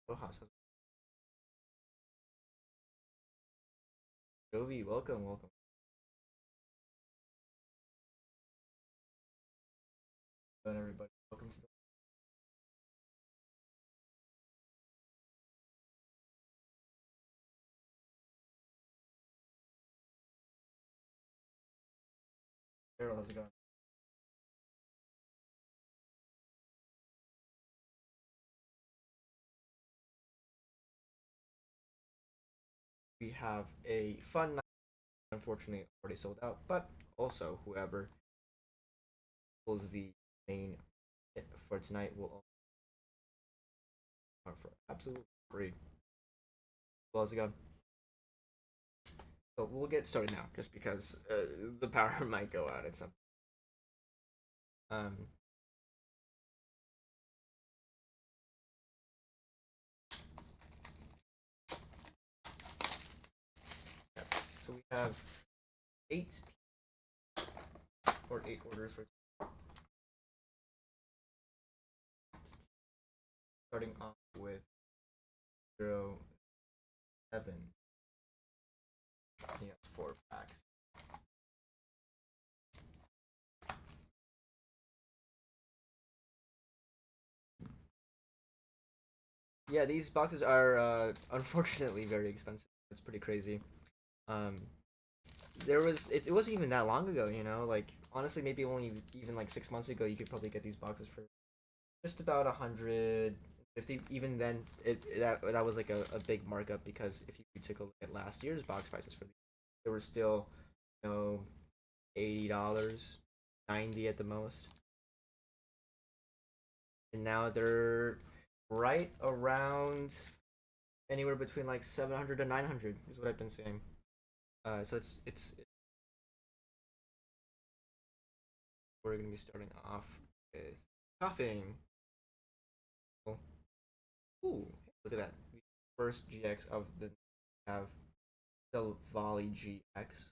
Rojas. Jovi, welcome, welcome. Hello, everybody. Welcome to the Carol. How's it going? We have a fun night. Unfortunately, already sold out, but also whoever pulls the main hit for tonight will also for absolutely free. Well, how's it going? So we'll get started now, just because the power might go out at some. Um, yeah. So we have eight eight orders for starting off with 07. Yeah, 4 packs. Yeah, these boxes are unfortunately very expensive. It's pretty crazy. Um, it wasn't even that long ago, you know. Like honestly, maybe only even like 6 months ago, you could probably get these boxes for just about 150. Even then, that was like a big markup because if you took a look at last year's box prices for these, they were still, $80, 90 at the most, and now they're right around anywhere between like 700 to 900 is what I've been seeing. So we're gonna be starting off with coughing. Ooh, look at that! The first GX of the have Valley GX.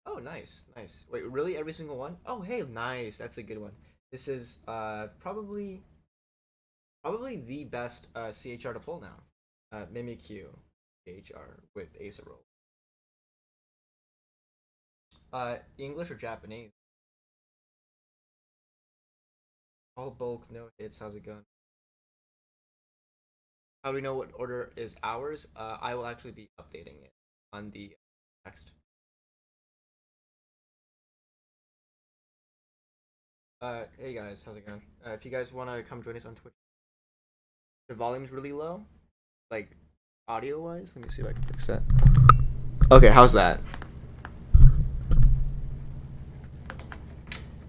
Oh, nice, nice. Wait, really? Every single one? Oh, hey, nice. That's a good one. This is probably the best CHR to pull now. Mimikyu CHR with Ace roll. English or Japanese? All bulk, no hits. How's it going? How do we know what order is ours? I will actually be updating it on the text. Hey guys, how's it going? If you guys want to come join us on Twitch, the volume's really low, like audio wise. Let me see if I can fix that. Okay, how's that?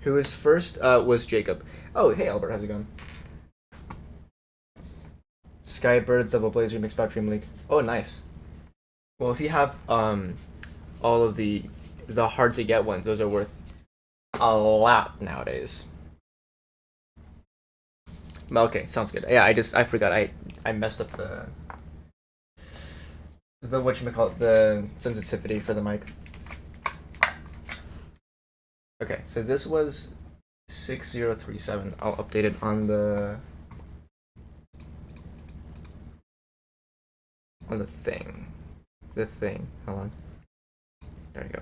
Who was first? Was Jacob. Oh, hey Albert, how's it going? Skybirds Double Blaze Remix about Dream League. Oh, nice. Well, if you have all of the hard to get ones, those are worth a lot nowadays. Okay, sounds good. Yeah, I forgot. I messed up the whatchamacallit, the sensitivity for the mic. Okay, so this was 6037. I'll update it on the thing. The thing. Hold on. There you go.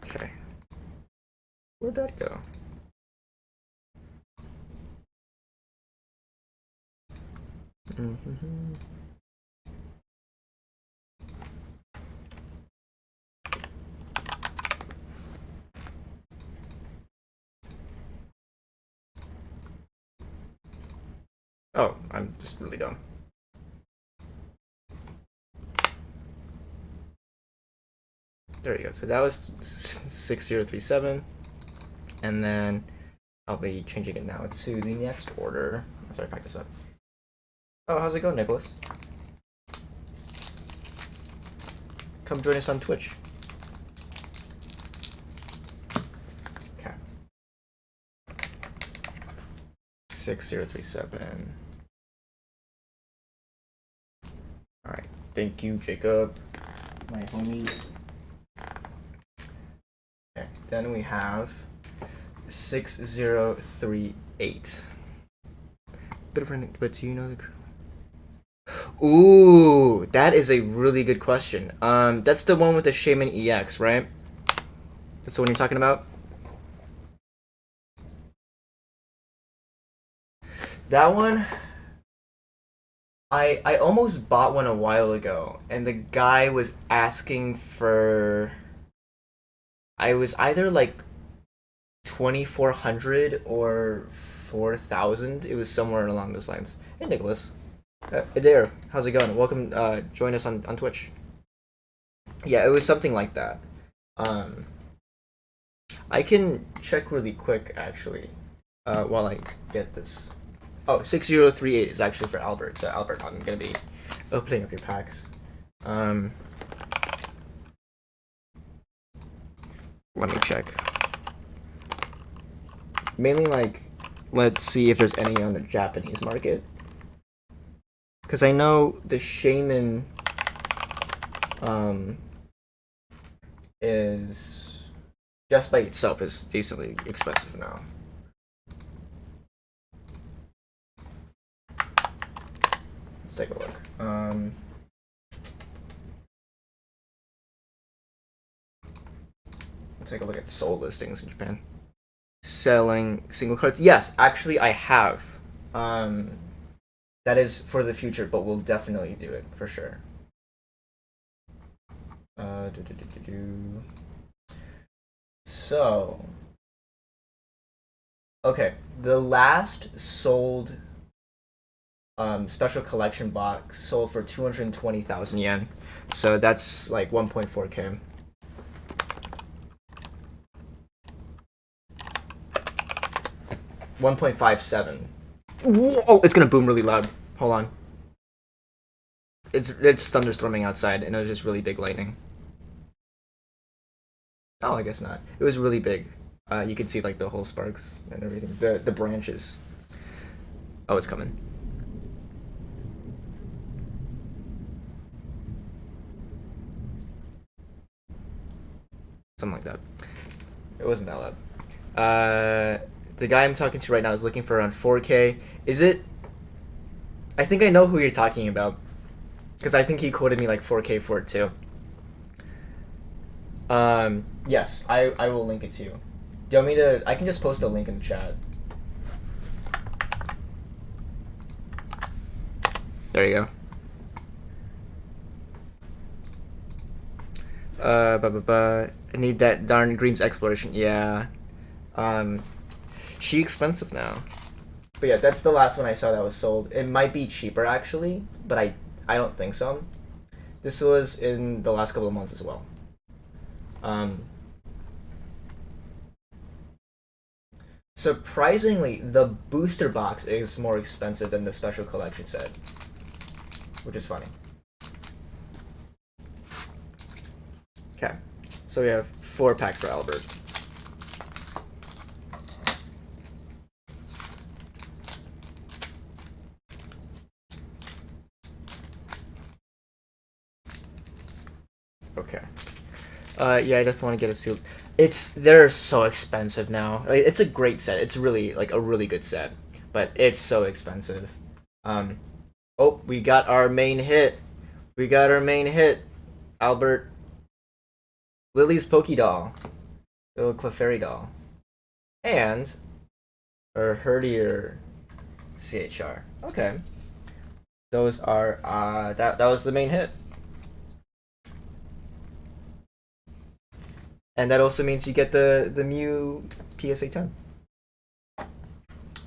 Okay. Where'd that go? Mm-hmm. Oh, I'm just really dumb. There you go. So that was 6037, and then I'll be changing it now to the next order after I pack this up. Oh, how's it going, Nicholas? Come join us on Twitch. Okay. 6037. All right. Thank you, Jacob. My homie. Okay. Then we have 6038. Bit of running, but do you know the crew? Ooh, that is a really good question. That's the one with the Shaman EX, right? That's the one you're talking about? That one, I almost bought one a while ago, and the guy was asking for. I was either like 2,400 or 4,000. It was somewhere along those lines. Hey, Nicholas. Adair, how's it going? Welcome. Join us on Twitch. Yeah, it was something like that. Um, I can check really quick actually, while I get this. Oh, 6038 is actually for Albert. So Albert, I'm gonna be opening up your packs. Let me check. Mainly like, let's see if there's any on the Japanese market. Because I know the Shaman is just by itself is decently expensive now. Let's take a look. Let's take a look at sold listings in Japan. Selling single cards. Yes, actually I have. That is for the future, but we'll definitely do it for sure. So, okay, the last sold special collection box sold for 220,000 yen. So that's like 1.4K. $1.57. Oh, it's gonna boom really loud. Hold on. It's thunderstorming outside, and it was just really big lightning. Oh, I guess not. It was really big. You can see like the whole sparks and everything. The branches. Oh, it's coming. Something like that. It wasn't that loud. The guy I'm talking to right now is looking for around 4K. Is it? I think I know who you're talking about, because I think he quoted me like 4K for it too. Yes, I will link it to you. Do you want me to? I can just post a link in the chat. There you go. I need that darn Green's exploration. Yeah. She expensive now. But yeah, that's the last one I saw that was sold. It might be cheaper actually, but I don't think so. This was in the last couple of months as well. Surprisingly, the booster box is more expensive than the special collection set, which is funny. Okay, so we have 4 packs for Albert. Okay. Yeah, I definitely want to get a sealed. They're so expensive now. Like, it's a great set. It's really like a really good set, but it's so expensive. Oh, we got our main hit. We got our main hit. Albert. Lily's Pokédoll. Little Clefairy doll. And her Herdier CHR. Okay. Those are that was the main hit. And that also means you get the Mew PSA 10.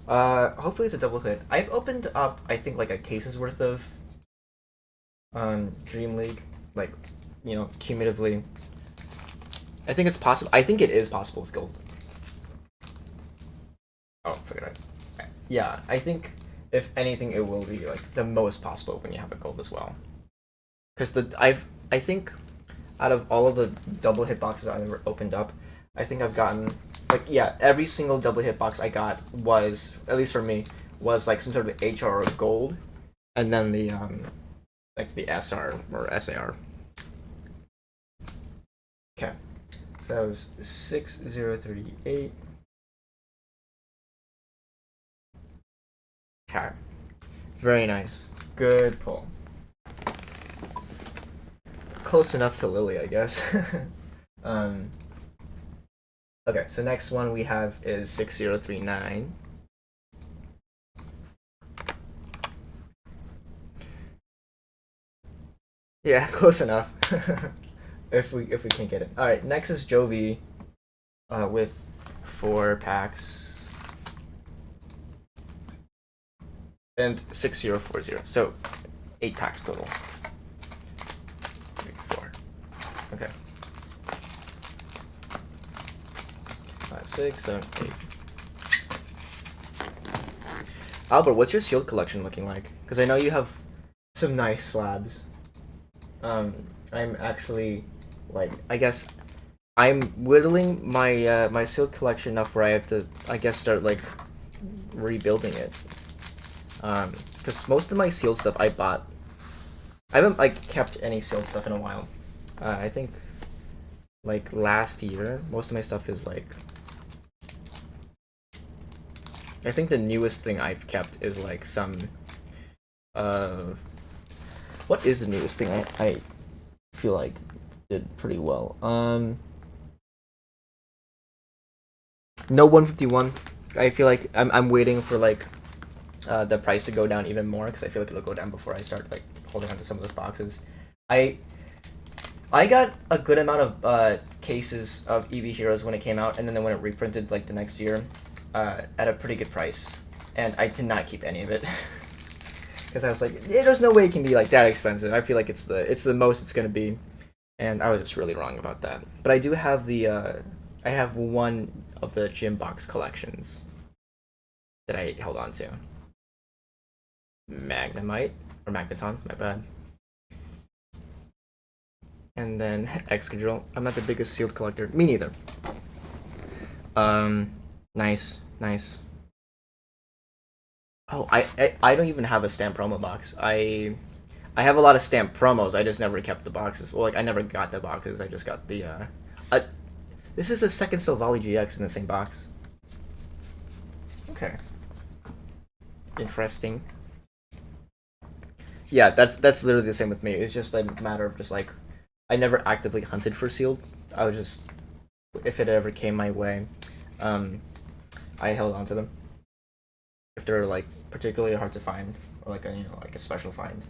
Hopefully it's a double hit. I've opened up, I think, like a case's worth of Dream League, like, you know, cumulatively. I think it's possible. I think it is possible with gold. Oh, forget it. Yeah, I think if anything, it will be like the most possible when you have a gold as well. Because I think out of all of the double hit boxes I've ever opened up, I think I've gotten, like, yeah, every single double hit box I got was, at least for me, was like some sort of HR or gold, and then the like the SR or SAR. Okay, so that was 6038. Okay, very nice, good pull. Close enough to Lily, I guess. um, okay, so next one we have is 6039. Yeah, close enough. if we can't get it. All right, next is Jovi, with 4 packs and 6040. So 8 packs total. 3, 4. Okay. 5, 6, 7, 8. Albert, what's your sealed collection looking like? Because I know you have some nice slabs. I'm actually, like, I guess I'm whittling my my sealed collection enough where I have to, I guess, start like rebuilding it. Because most of my sealed stuff I bought. I haven't like kept any sealed stuff in a while. I think like last year, most of my stuff is like. I think the newest thing I've kept is like some. What is the newest thing I feel like did pretty well? No 151. I feel like I'm waiting for like the price to go down even more because I feel like it'll go down before I start like holding on to some of those boxes. I I got a good amount of cases of EV Heroes when it came out, and then when it reprinted like the next year, at a pretty good price, and I did not keep any of it because I was like, yeah, there's no way it can be like that expensive. I feel like it's the most it's gonna be, and I was just really wrong about that. But I do have the I have one of the gym box collections that I held on to. Magnemite or Magneton, my bad. And then Excadrill. I'm not the biggest sealed collector. Me neither. Nice, nice. Oh, I don't even have a stamp promo box. I have a lot of stamp promos. I just never kept the boxes. Well, like I never got the boxes. I just got the this is the second Silvally GX in the same box. Okay. Interesting. Yeah, that's literally the same with me. It's just a matter of just like I never actively hunted for sealed. I was just if it ever came my way, um, I held on to them. If they're like particularly hard to find or like a like a special find.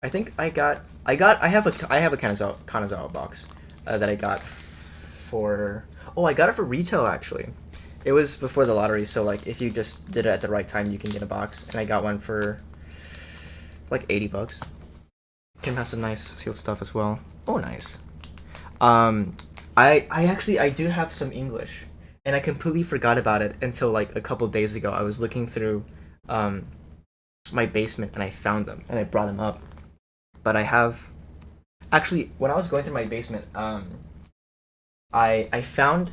I think I have a Kanazawa box that I got for I got it for retail actually. It was before the lottery, so like if you just did it at the right time, you can get a box. And I got one for like $80. Kim has some nice sealed stuff as well. Oh, nice. Um, I actually I do have some English, and I completely forgot about it until like a couple days ago. I was looking through, um, my basement and I found them and I brought them up. But I have actually when I was going through my basement, I found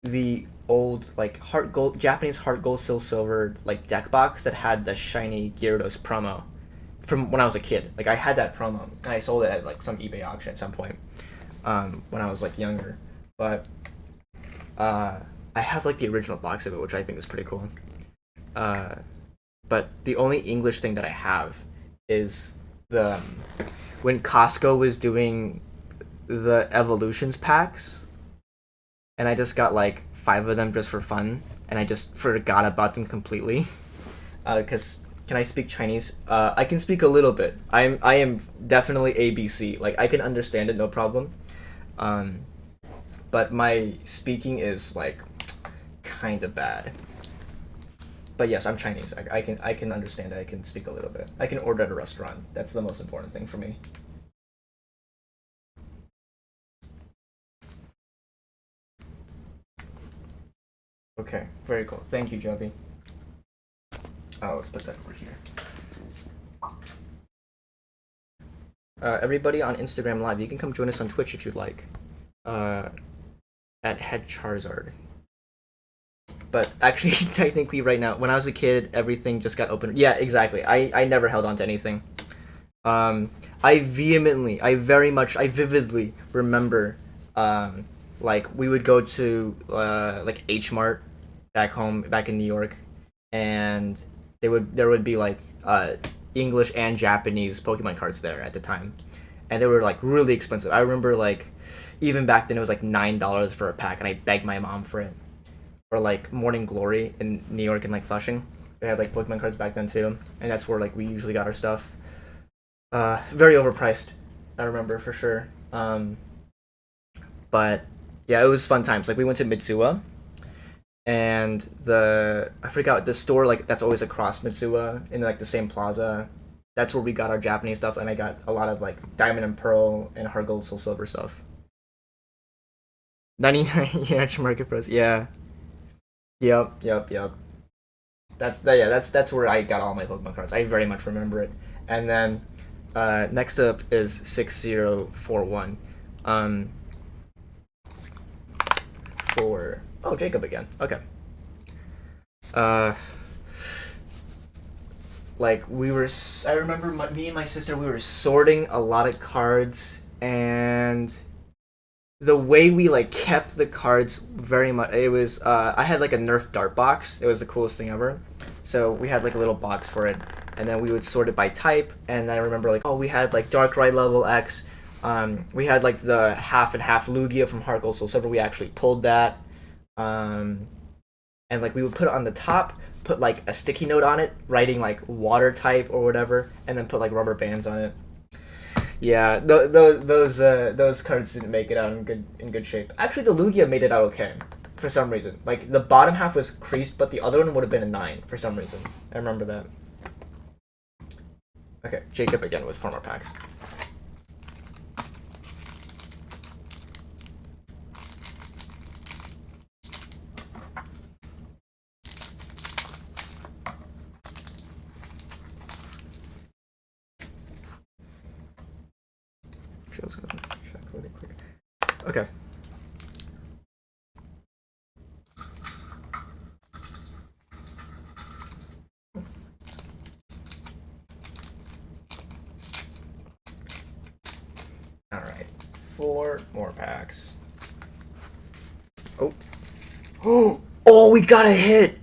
the old like heart gold Japanese heart gold silver like deck box that had the shiny Gyarados promo from when I was a kid. Like I had that promo and I sold it at like some eBay auction at some point when I was like younger. But uh, I have like the original box of it, which I think is pretty cool. Uh, but the only English thing that I have is the when Costco was doing the evolutions packs, and I just got like 5 of them just for fun, and I just forgot about them completely. Because can I speak Chinese? I can speak a little bit. I am definitely ABC. Like I can understand it, no problem. Um, but my speaking is like kind of bad. But yes, I'm Chinese. I can understand it. I can speak a little bit. I can order at a restaurant. That's the most important thing for me. Okay, very cool. Thank you, Jovi. Oh, let's put that over here. Everybody on Instagram Live, you can come join us on Twitch if you'd like. Uh, at Head Charizard. But actually, technically, right now, when I was a kid, everything just got open. Yeah, exactly. I never held on to anything. Um, I vehemently, I vividly remember, um, like we would go to like H Mart back home, back in New York, and there would be like English and Japanese Pokemon cards there at the time, and they were like really expensive. I remember like even back then it was like $9 for a pack, and I begged my mom for it. Or like Morning Glory in New York and like Flushing, they had like Pokemon cards back then too, and that's where like we usually got our stuff. Very overpriced, I remember for sure. But yeah, it was fun times. Like we went to Mitsuwa, and the I forgot the store like that's always across Mitsuwa in like the same plaza. That's where we got our Japanese stuff, and I got a lot of like Diamond and Pearl and Heart Gold Soul Silver stuff. 99 yeah, market price. Yeah. Yep. That's where I got all my Pokemon cards. I very much remember it. And then next up is 6041. Um, for oh Jacob again. Okay. Uh, like we were. I remember me and my sister. We were sorting a lot of cards, and the way we like kept the cards very much. It was. I had like a Nerf dart box. It was the coolest thing ever. So we had like a little box for it, and then we would sort it by type. And I remember like, oh, we had like Darkrai level X. We had like the half and half Lugia from Heart Gold Soul Silver. We actually pulled that. Um, and like we would put it on the top, put like a sticky note on it, writing like water type or whatever, and then put like rubber bands on it. Yeah, those cards didn't make it out in good shape. Actually, the Lugia made it out okay, for some reason. Like the bottom half was creased, but the other one would have been a 9 for some reason. I remember that. Okay, Jacob again with 4 more packs. Joe's gonna check really quick. Okay. All right, 4 more packs. Oh, oh, we got a hit.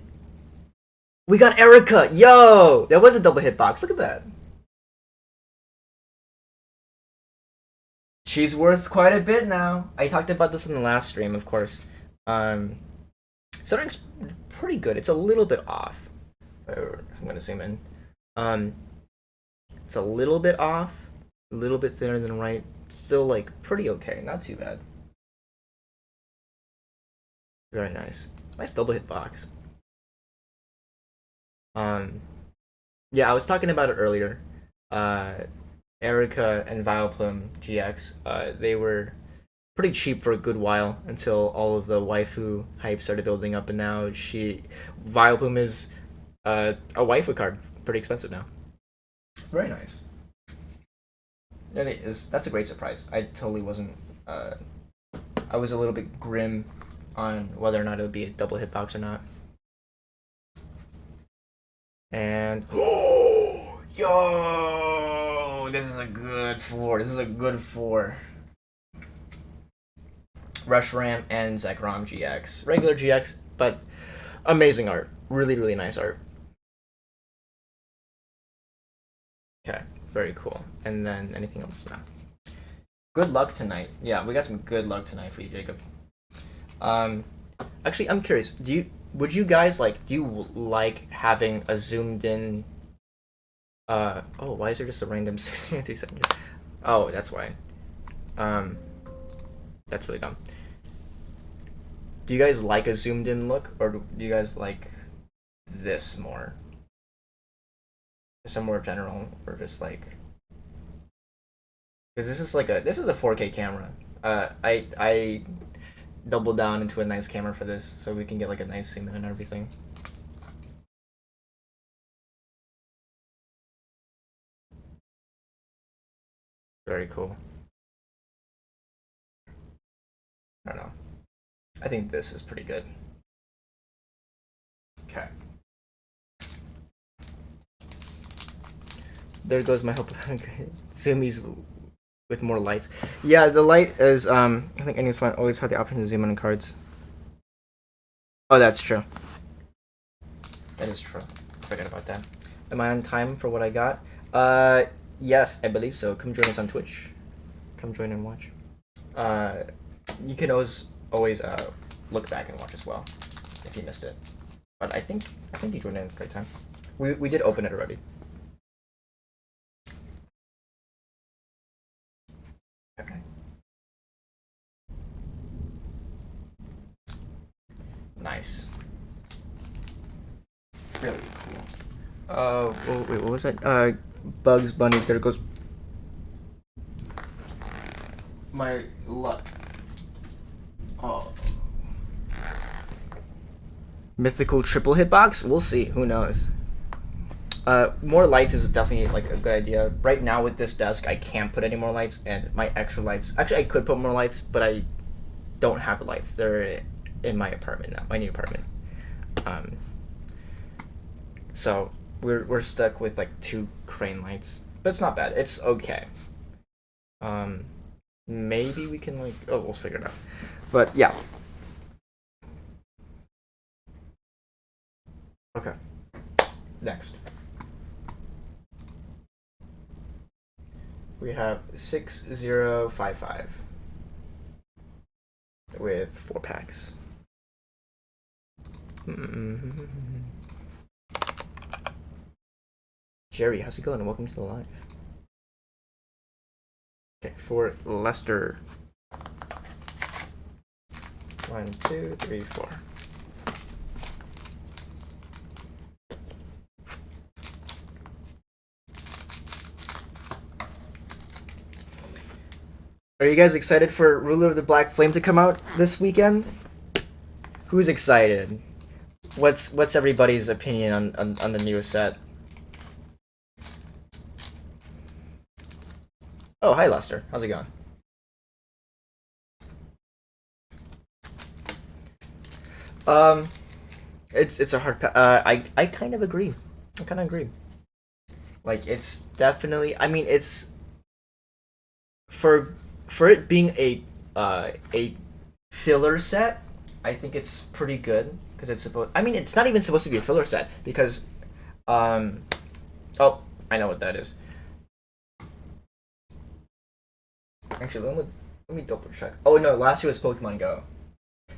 We got Erica. Yo, that was a double hit box. Look at that. She's worth quite a bit now. I talked about this in the last stream, of course. Um, Centering's pretty good. It's a little bit off. I'm gonna zoom in. Um, it's a little bit off, a little bit thinner than right. Still like pretty okay, not too bad. Very nice. Nice double hit box. Um, yeah, I was talking about it earlier. Uh, Erica and Vileplume GX. They were pretty cheap for a good while until all of the waifu hype started building up, and now Vileplume is a waifu card, pretty expensive now. Very nice. That's a great surprise. I totally wasn't. I was a little bit grim on whether or not it would be a double hitbox or not. And yo, this is a good 4. This is a good 4. Rushram and Zekrom GX, regular GX, but amazing art. Really nice art. Okay, very cool. And then anything else? No. Good luck tonight. Yeah, we got some good luck tonight for you, Jacob. Um, actually, I'm curious. Would you guys like? Do you like having a zoomed in? Oh, why is there just a random 63 second? Oh, that's why. Um, that's really dumb. Do you guys like a zoomed in look, or do you guys like this more? Some more general, or just like because this is a 4K camera. I double down into a nice camera for this, so we can get like a nice zoom in and everything. Very cool. I don't know. I think this is pretty good. Okay. There goes my hope. Zoomies with more lights. Yeah, the light is I think anyone always had the option to zoom in on cards. Oh, that's true. That is true. Forget about that. Am I on time for what I got? Yes, I believe so. Come join us on Twitch. Come join and watch. You can always look back and watch as well if you missed it. But I think you joined in at the right time. We did open it already. Okay. Nice. Really cool. Oh wait, what was that? Bugs Bunny. There goes my luck. Oh. Mythical triple hitbox? We'll see. Who knows? More lights is definitely like a good idea. Right now with this desk, I can't put any more lights, and my extra lights. Actually, I could put more lights, but I don't have lights. They're in my apartment now, my new apartment. So we're stuck with like 2 crane lights, but it's not bad. It's okay. Maybe we can like we'll figure it out. But yeah. Okay. Next. We have 6055 with 4 packs. Jerry, how's it going? And welcome to the live. Okay, for Lester. 1, 2, 3, 4. Are you guys excited for Ruler of the Black Flame to come out this weekend? Who's excited? What's everybody's opinion on the newest set? Oh, hi Lester. How's it going? It's a hard I kind of agree. I kind of agree. Like it's definitely. I mean, it's for it being a filler set. I think it's pretty good because it's supposed. I mean, it's not even supposed to be a filler set because, oh, I know what that is. Actually, let me double check. Oh no, last year was Pokemon Go.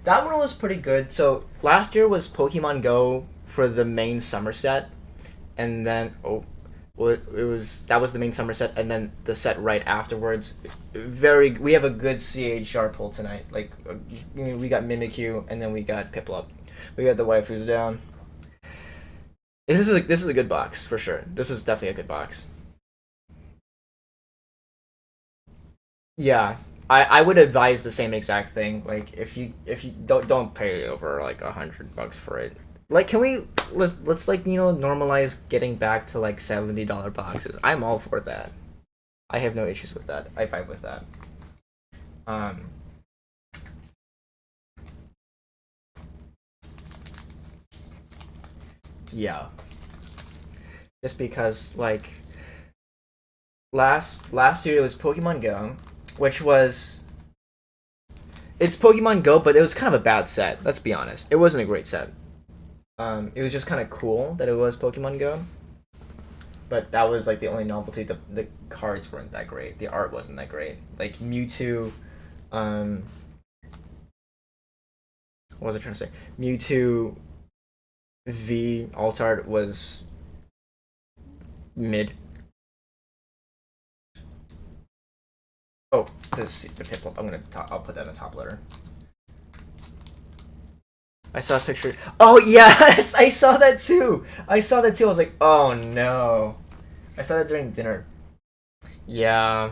That one was pretty good. So last year was Pokemon Go for the main summer set, and then that was the main summer set, and then the set right afterwards. We have a good CHR pull tonight. Like we got Mimikyu, and then we got Piplup. We got the waifus down. This is a good box for sure. This was definitely a good box. Yeah, I would advise the same exact thing. Like if you don't pay over like $100 for it. Like can we let's like normalize getting back to like $70 boxes. I'm all for that. I have no issues with that. I fight with that. Yeah. Just because like last year it was Pokemon Go, which was it's Pokemon Go, but it was kind of a bad set. Let's be honest. It wasn't a great set. It was just kind of cool that it was Pokemon Go, but that was like the only novelty. The cards weren't that great. The art wasn't that great. Like Mewtwo, what was I trying to say? Mewtwo V alt art was mid. Oh, the Piplup. I'll put that in the top letter. I saw a picture. Oh yeah, I saw that too. I was like, oh no. I saw that during dinner. Yeah,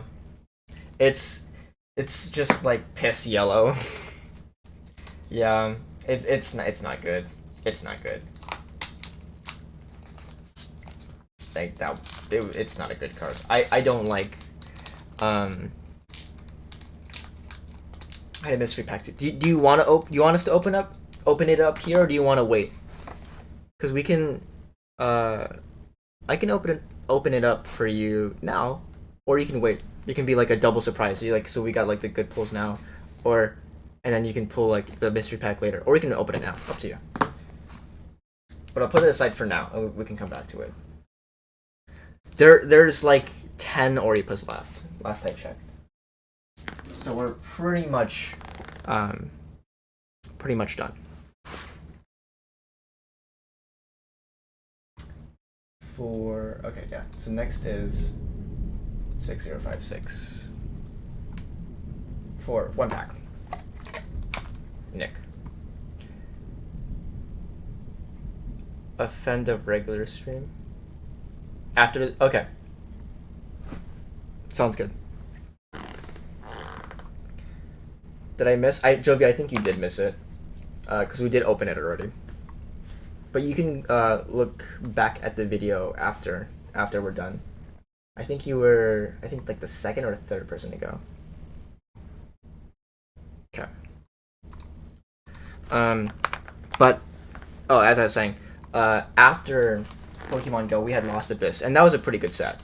it's just like piss yellow. Yeah, it's not good. It's not good. Like that, it's not a good card. I don't like. I had a mystery pack too. Do you want us to open it up here, or do you want to wait? because we can uh I can open it up for you now, or you can wait. You can be like a double surprise. You like so we got like the good pulls now, or and then you can pull like the mystery pack later, or you can open it now. Up to you. But I'll put it aside for now, and we can come back to it. There's like 10 ORIPAs left. Last I checked. So we're um pretty much done. For okay, yeah. So next is 6056 for 1 pack. Nick. Offend of regular stream. After the, okay. Sounds good. Did I miss? Jovi, I think you did miss it, because we did open it already. But you can look back at the video after we're done. I think you were like the second or third person to go. Okay. But as I was saying, after Pokemon Go, we had Lost Abyss, and that was a pretty good set.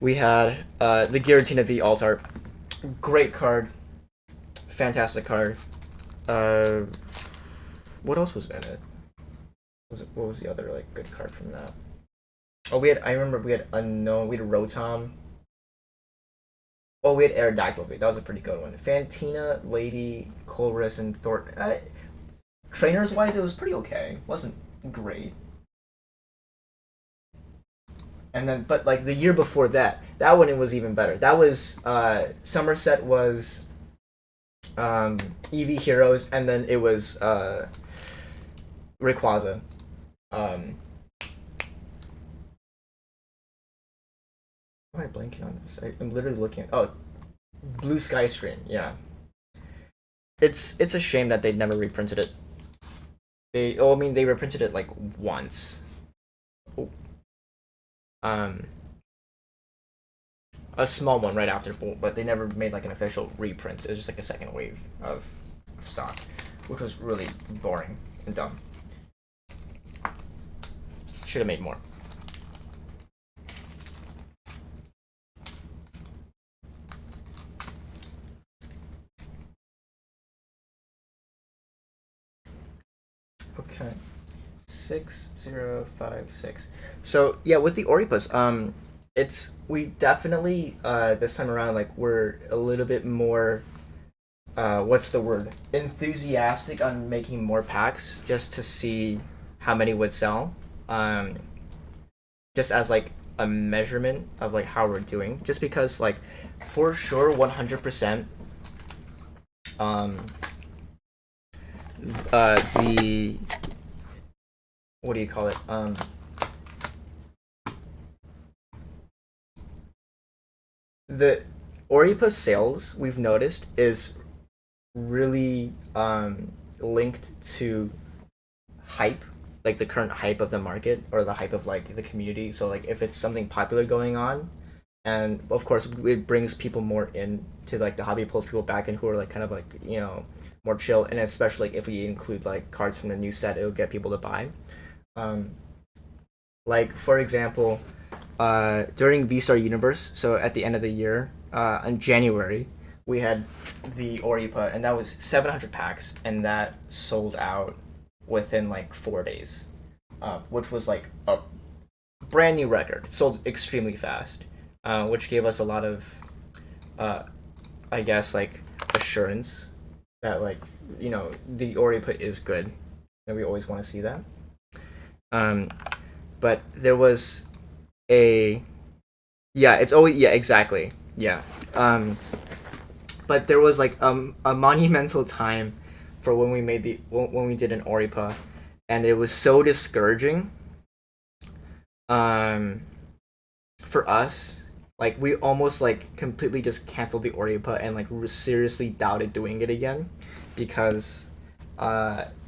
We had the Giratina V alt art, great card, fantastic card. What else was in it? What was the other like good card from that? Oh, I remember we had Unknown, we had Rotom. Oh, we had Aerodactyl V. That was a pretty good one. Fantina, Lady, Colress, and Thornton. Trainers wise, it was pretty okay. Wasn't great. And then, but like the year before that one it was even better. That was Somerset was EV Heroes, and then it was Rayquaza. Why am I blanking on this? I'm literally looking at Blue Sky Screen. Yeah, it's a shame that they never reprinted it. They reprinted it like once. Oh. A small one right after, but they never made like an official reprint. It was just like a second wave of stock, which was really boring and dumb. Should have made more. Okay, 6056. So yeah, with the ORIPAs, we definitely this time around like we're a little bit more what's the word, enthusiastic on making more packs just to see how many would sell, just as like a measurement of like how we're doing, just because like for sure 100% the what do you call it, the ORIPA sales we've noticed is really linked to hype, like the current hype of the market or the hype of like the community. So like if it's something popular going on, and of course it brings people more in to like the hobby, pulls people back in who are like kind of like more chill, and especially like, if we include like cards from the new set, it'll get people to buy. Like for example, during V-Star Universe, so at the end of the year, in January, we had the ORIPA, and that was 700 packs, and that sold out within like 4 days, which was like a brand new record. It sold extremely fast, which gave us a lot of, I guess, like assurance that like the ORIPA is good, and we always want to see that. But there was it's always, exactly, but there was like a monumental time for when we did an ORIPA, and it was so discouraging for us. Like we almost like completely just canceled the ORIPA and like seriously doubted doing it again, because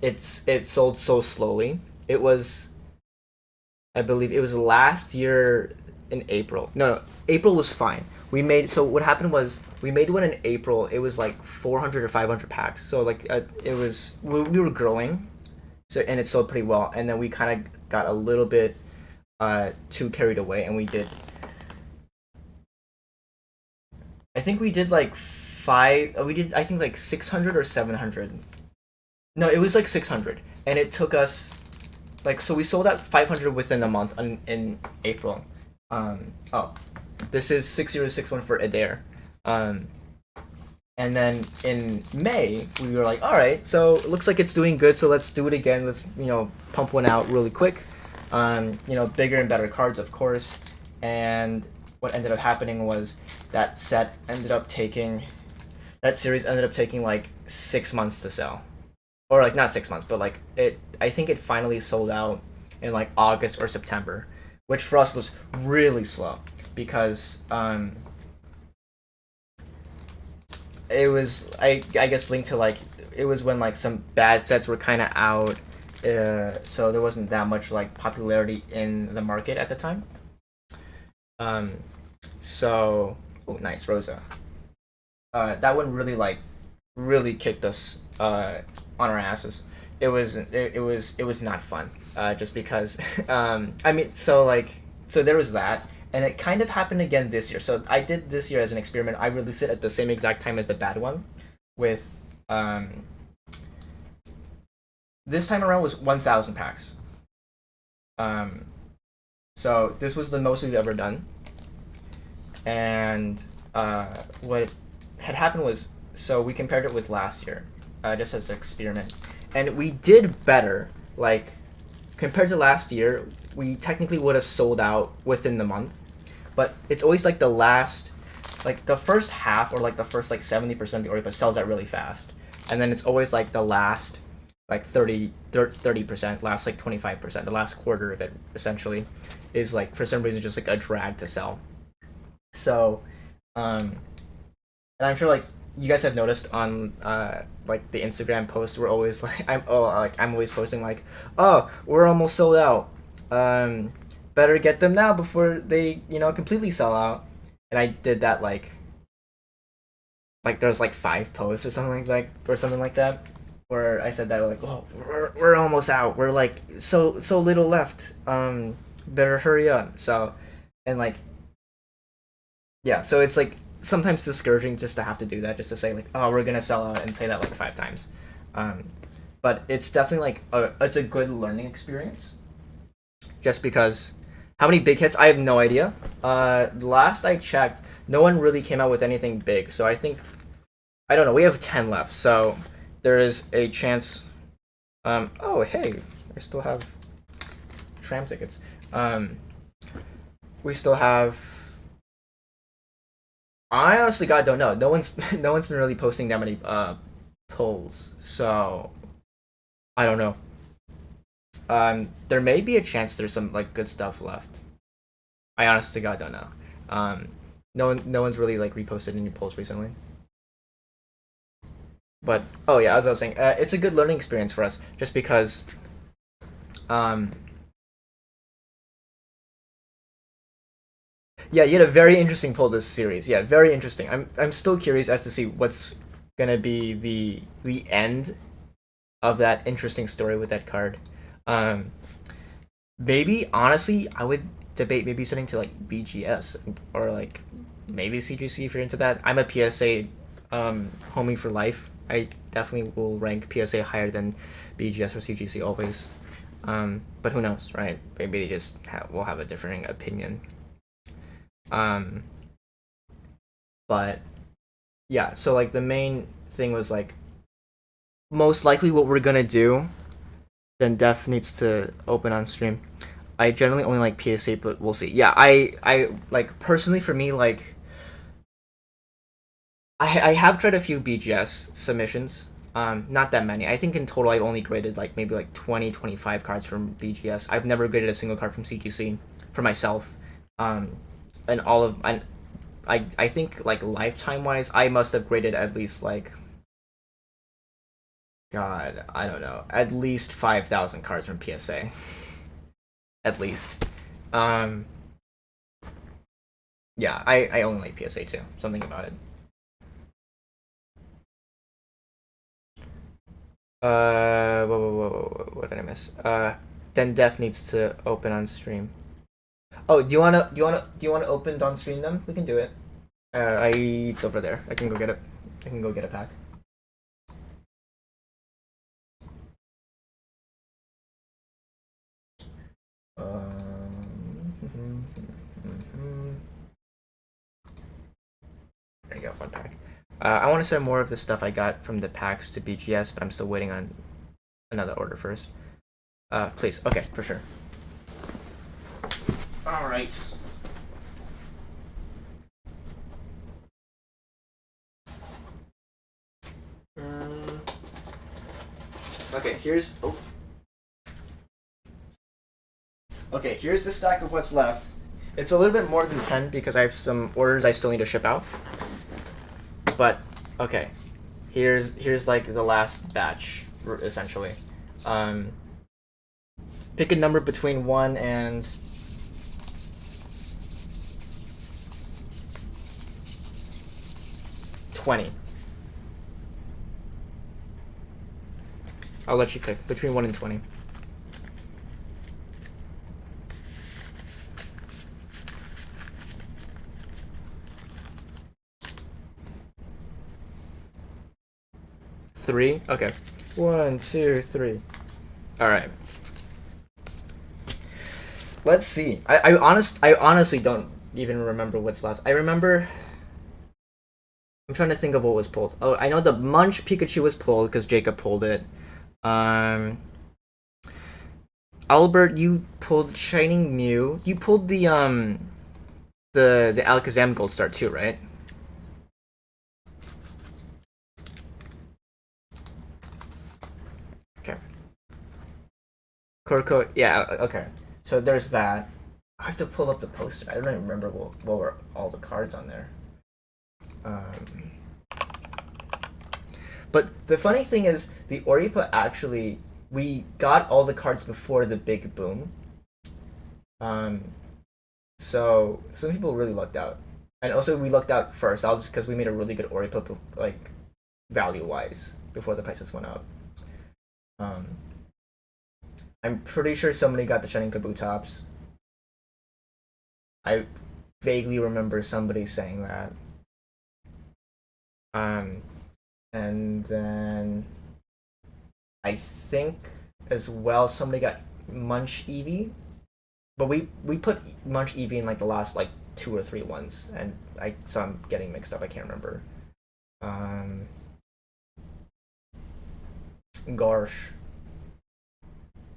it sold so slowly. It was, I believe it was last year in April. No, April was fine. So what happened was we made one in April. It was like 400 or 500 packs. So like we were growing, So and it sold pretty well, and then we kind of got a little bit too carried away, and we did. I think we did like five. We did I think like 600 or 700. No, it was like 600, and it took us like so we sold out 500 within a month in April. Oh, this is 6061 for Adair. Um, and then in May we were like, all right, so it looks like it's doing good, so let's do it again. Let's pump one out really quick. Bigger and better cards, of course. And what ended up happening was that series ended up taking like 6 months to sell, or like not 6 months, but like it. I think it finally sold out in like August or September, which for us was really slow because it was I guess linked to like it was when like some bad sets were kind of out, so there wasn't that much like popularity in the market at the time. Um, so oh nice Rosa. That one really like really kicked us on our asses. It was not fun. Just because I mean so there was that, and it kind of happened again this year. So I did this year as an experiment. I released it at the same exact time as the bad one, with um, this time around was 1,000 packs. Um, so this was the most we've ever done, and what had happened was so we compared it with last year, just as an experiment, and we did better. Like compared to last year, we technically would have sold out within the month, but it's always like the first half or like the first like 70% of the ORIPA sells out really fast, and then it's always like the last like 30%, last like 25%, the last quarter of it essentially is like for some reason just like a drag to sell. So, and I'm sure like you guys have noticed on like the Instagram posts, we're always like I'm always posting like, oh, we're almost sold out. Um, Better get them now before they completely sell out. And I did that like there was like five posts or something like that, where I said that like, oh, we're almost out. We're like so little left. Better hurry up. So, and like yeah, so it's like sometimes discouraging just to have to do that, just to say like, oh, we're gonna sell out and say that like five times. Um, but it's definitely like it's a good learning experience, just because how many big hits I have no idea. Last I checked, no one really came out with anything big, so I think I don't know. We have 10 left, so there is a chance. Oh hey, I still have tram tickets. Um, we still have. I honestly, God, don't know. No one's no one's been really posting that many polls, so I don't know. There may be a chance there's some like good stuff left. I honestly, God, don't know. Um, no one's really like reposted any polls recently. But oh yeah, as I was saying, it's a good learning experience for us, just because um, yeah, you had a very interesting poll this series. Yeah, very interesting. I'm still curious as to see what's gonna be the end of that interesting story with that card. Um, Maybe honestly, I would debate maybe setting to like BGS or like maybe CGC if you're into that. I'm a PSA homie for life. I definitely will rank PSA higher than BGS or CGC always. But who knows, right? Maybe they just will have a differing opinion. Um, but yeah, so like the main thing was like most likely what we're gonna do. Then Def needs to open on stream. I generally only like PSA, but we'll see. Yeah, I like personally for me like I have tried a few BGS submissions. Not that many. I think in total I've only graded like maybe like 20-25 cards from BGS. I've never graded a single card from CGC for myself. Um, and all of I think like lifetime wise, I must have graded at least like God, I don't know, at least 5,000 cards from PSA, at least. Um, yeah, I only like PSA too. Something about it. What did I miss? Then Def needs to open on stream. Oh, do you wanna open on stream them? We can do it. It's over there. I can go get it. I can go get a pack. There you go, one pack. I want to send more of the stuff I got from the packs to BGS, but I'm still waiting on another order first. Please. Okay, for sure. All right. Okay, here's. Oh. Okay, here's the stack of what's left. It's a little bit more than 10 because I have some orders I still need to ship out. But okay, here's like the last batch essentially. Pick a number between 1 and 20. I'll let you pick between 1 and 20. Three? Okay. 1, 2, 3. Alright. Let's see. I honestly don't even remember what's left. I remember. I'm trying to think of what was pulled. Oh, I know the Munch Pikachu was pulled because Jacob pulled it. Albert, you pulled Shining Mew. You pulled the Alakazam Gold Star too, right? Okay. Corco, yeah, okay. So there's that. I have to pull up the poster. I don't even remember what were all the cards on there. But the funny thing is, the ORIPA actually, we got all the cards before the big boom. So some people really lucked out, and also we lucked out first, just because we made a really good ORIPA like value wise before the prices went up. I'm pretty sure somebody got the Shining Kabutops. I vaguely remember somebody saying that. And then I think as well somebody got Munch Eevee, but we put Munch Eevee in like the last like 2 or 3 ones, and so I'm getting mixed up. I can't remember. Gosh,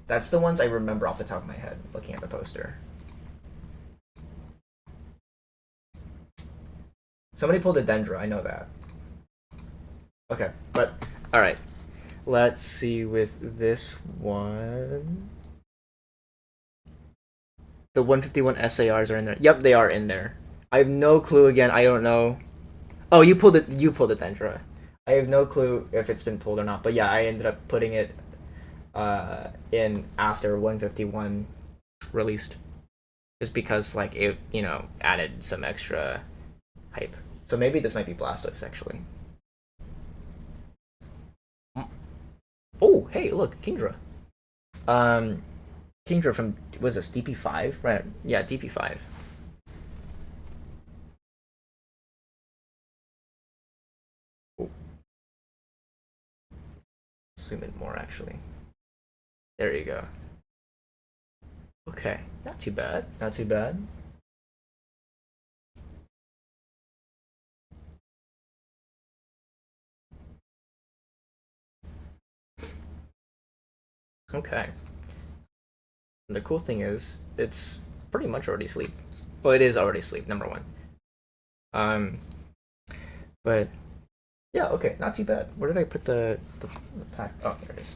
that's the ones I remember off the top of my head looking at the poster. Somebody pulled a Dendra, I know that. Okay, but alright. Let's see with this one. The 151 SARs are in there. Yep, they are in there. I have no clue again. I don't know. Oh, you pulled it. You pulled a Dendra. I have no clue if it's been pulled or not. But yeah, I ended up putting it in after 151 released, just because like it added some extra hype. So maybe this might be Blastoise actually. Oh, hey, look, Kingdra. Kingdra from, was this DP5? Right, yeah, DP5. Oh. Zoom in more, actually. There you go. Okay, not too bad, not too bad. Okay. And the cool thing is, it's pretty much already sleep. Well, it is already sleep, number 1. But yeah, okay, not too bad. Where did I put the pack? Oh, there it is.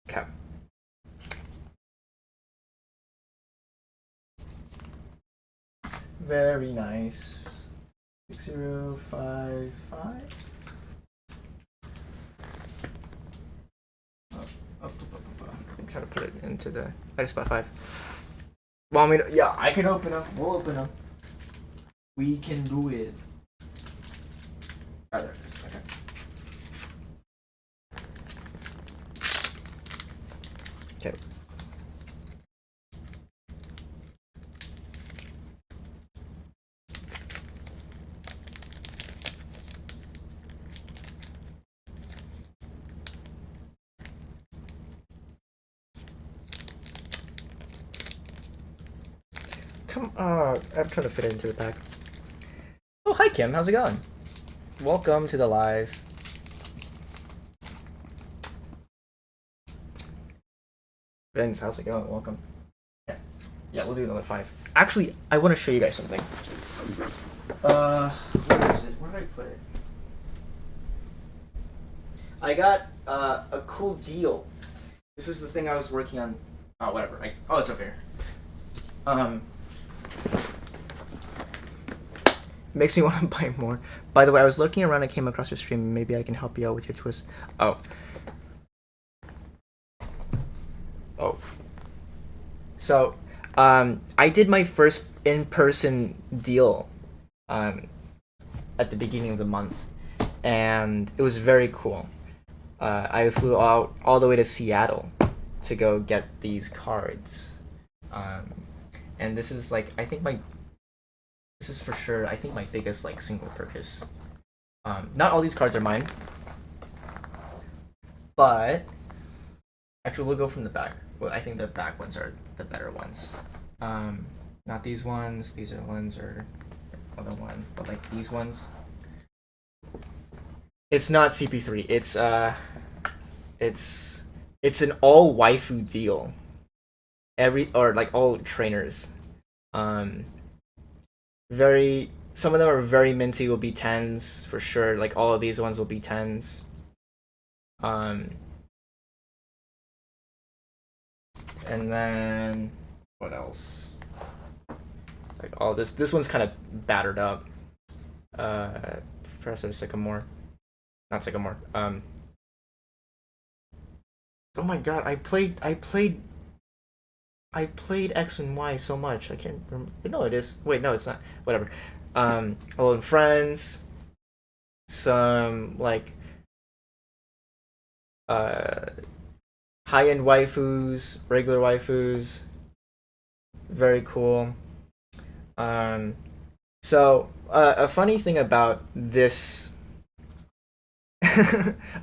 Okay. Very nice. 6055. I'm trying to put it into the. I just bought 5. Want me to? Yeah, I can open them. We'll open them. We can do it. Oh, there it is. Okay. Okay. Come I'm trying to fit it into the pack. Oh, hi Kim, how's it going? Welcome to the live. Vince, how's it going? Welcome. Yeah, yeah, we'll do another 5. Actually, I want to show you guys something. Where is it? Where did I put it? I got a cool deal. This was the thing I was working on. Oh, whatever. Oh, it's over here. Makes me want to buy more. By the way, I was looking around. I came across your stream. Maybe I can help you out with your twist. Oh. Oh. So, I did my first in-person deal, at the beginning of the month, and it was very cool. I flew out all the way to Seattle to go get these cards, and this is like this is for sure I think my biggest like single purchase. Not all these cards are mine, but actually we'll go from the back. Well, I think the back ones are the better ones. Not these ones. These are ones or other one, but like these ones. It's not CP3. It's an all waifu deal. Or like all trainers. Very some of them are very minty. Will be 10s for sure. Like all of these ones will be 10s. And then what else? Like all this one's kind of battered up. Professor Sycamore, not Sycamore. Oh my god, I played X and Y so much. I can't remember. No, it is. Wait, no, it's not. Whatever. Alone Friends. Some like high-end waifus, regular waifus. Very cool. So a funny thing about this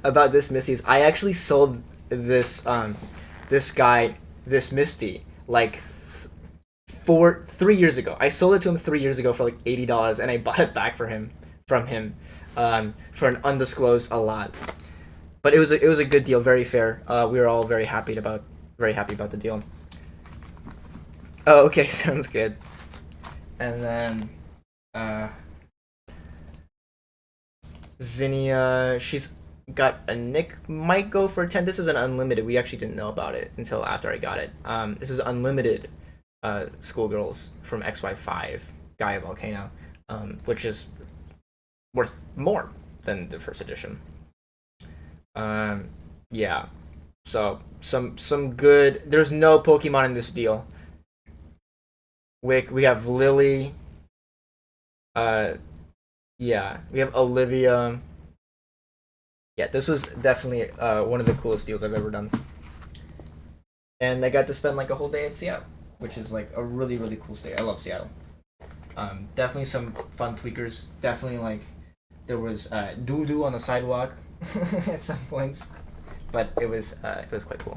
about this Misty is I actually sold this this guy this Misty like 3 years ago. I sold it to him 3 years ago for like $80, and I bought it back from him for an undisclosed a lot. But it was a good deal, very fair. We were all very happy about the deal. Oh, okay, sounds good. And then Zinnia, she's got a nick, might go for 10. This is an unlimited. We actually didn't know about it until after I got it. This is unlimited schoolgirls from XY5 Gaia Volcano, which is worth more than the first edition. Yeah. So some good. There's no Pokemon in this deal. We have Lily. Yeah, we have Olivia. Yeah, this was definitely one of the coolest deals I've ever done. And I got to spend like a whole day in Seattle, which is like a really really cool state. I love Seattle. Definitely some fun tweakers. Definitely like there was doo doo on the sidewalk at some points, but it was quite cool.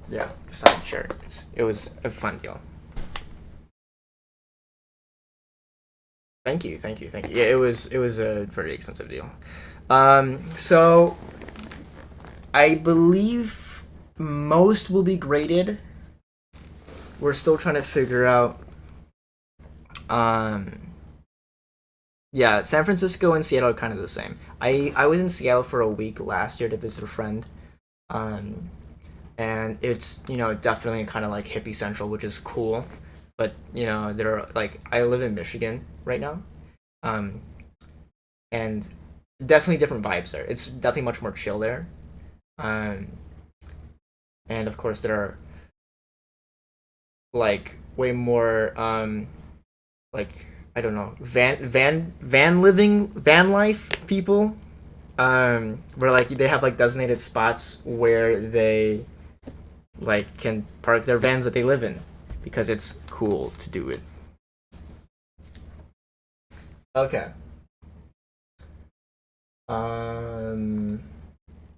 Yeah, side share. It was a fun deal. Thank you. Yeah, it was a very expensive deal. So I believe most will be graded. We're still trying to figure out. Yeah, San Francisco and Seattle are kind of the same. I was in Seattle for a week last year to visit a friend. And it's definitely kind of like hippie central, which is cool. But there are like I live in Michigan right now, and definitely different vibes there. It's definitely much more chill there, and of course there are like way more like I don't know, van living van life people, where like they have like designated spots where they like can park their vans that they live in because it's cool to do it. Okay. Um,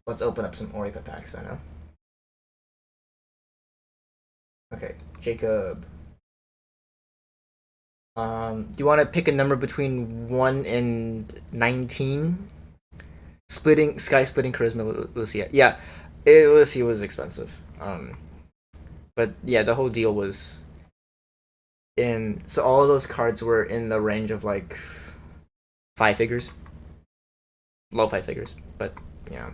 let's open up some ORIPA packs then. Huh? Okay, Jacob. Do you want to pick a number between 1 and 19? Splitting charisma, Lucia. Yeah, Lucia was expensive. But yeah, the whole deal was in. So all of those cards were in the range of like 5 figures, low 5 figures. But yeah,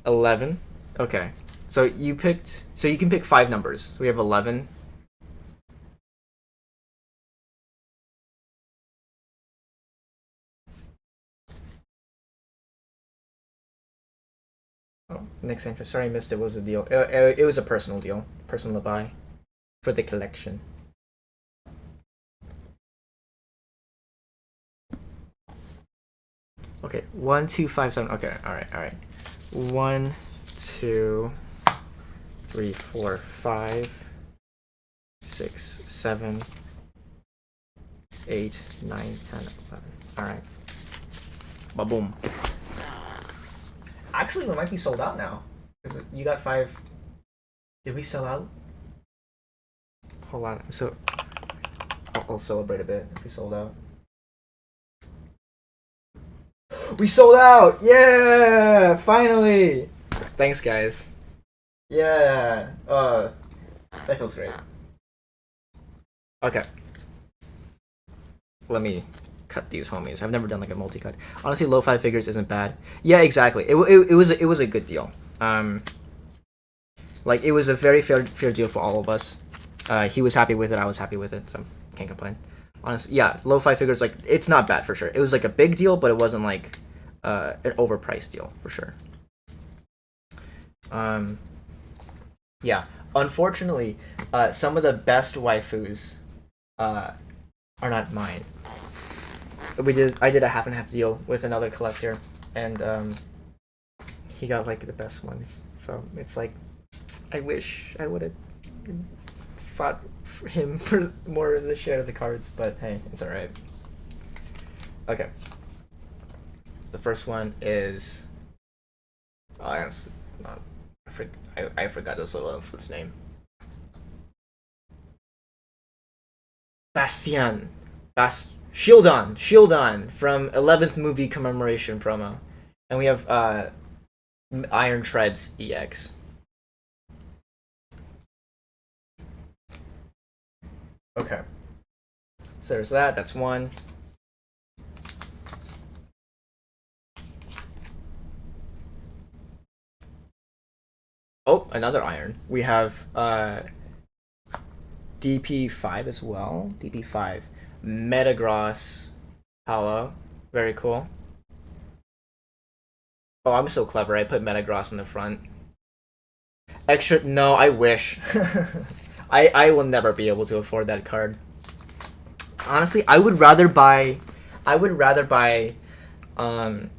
11. Okay, so you picked. So you can pick 5 numbers. So we have 11. Oh, Nick Sanchez. Sorry, I missed it. What was the deal? It was a personal deal, personal buy for the collection. Okay, 1, 2, 5, 7. Okay, all right. 1, 2, 3, 4, 5, 6, 7, 8, 9, 10, 11. All right. Ba boom. Actually, we might be sold out now. You got 5. Did we sell out? Hold on. So I'll celebrate a bit if we sold out. We sold out! Yeah! Finally! Thanks, guys. Yeah. That feels great. Okay. Let me cut these homies. I've never done like a multi-cut. Honestly, low 5 figures isn't bad. Yeah, exactly. It was a good deal. Like it was a very fair deal for all of us. He was happy with it. I was happy with it. So can't complain. Honestly, yeah, low 5 figures, like it's not bad for sure. It was like a big deal, but it wasn't like an overpriced deal for sure. Yeah. Unfortunately, some of the best waifus are not mine. I did a half and half deal with another collector, and he got like the best ones. So it's like, I wish I would have fought for him for more of the share of the cards, but hey, it's all right. Okay. The first one is. Oh, not. I forgot this little infant's name. Bastian. Shieldon from 11th movie commemoration promo, and we have Iron Treads EX. Okay. So there's that. That's one. Oh, another iron. We have DP5 as well. DP5. Metagross Hollow. Very cool. Oh, I'm so clever. I put Metagross in the front. Extra. No, I wish. I will never be able to afford that card. Honestly, I would rather buy. Um,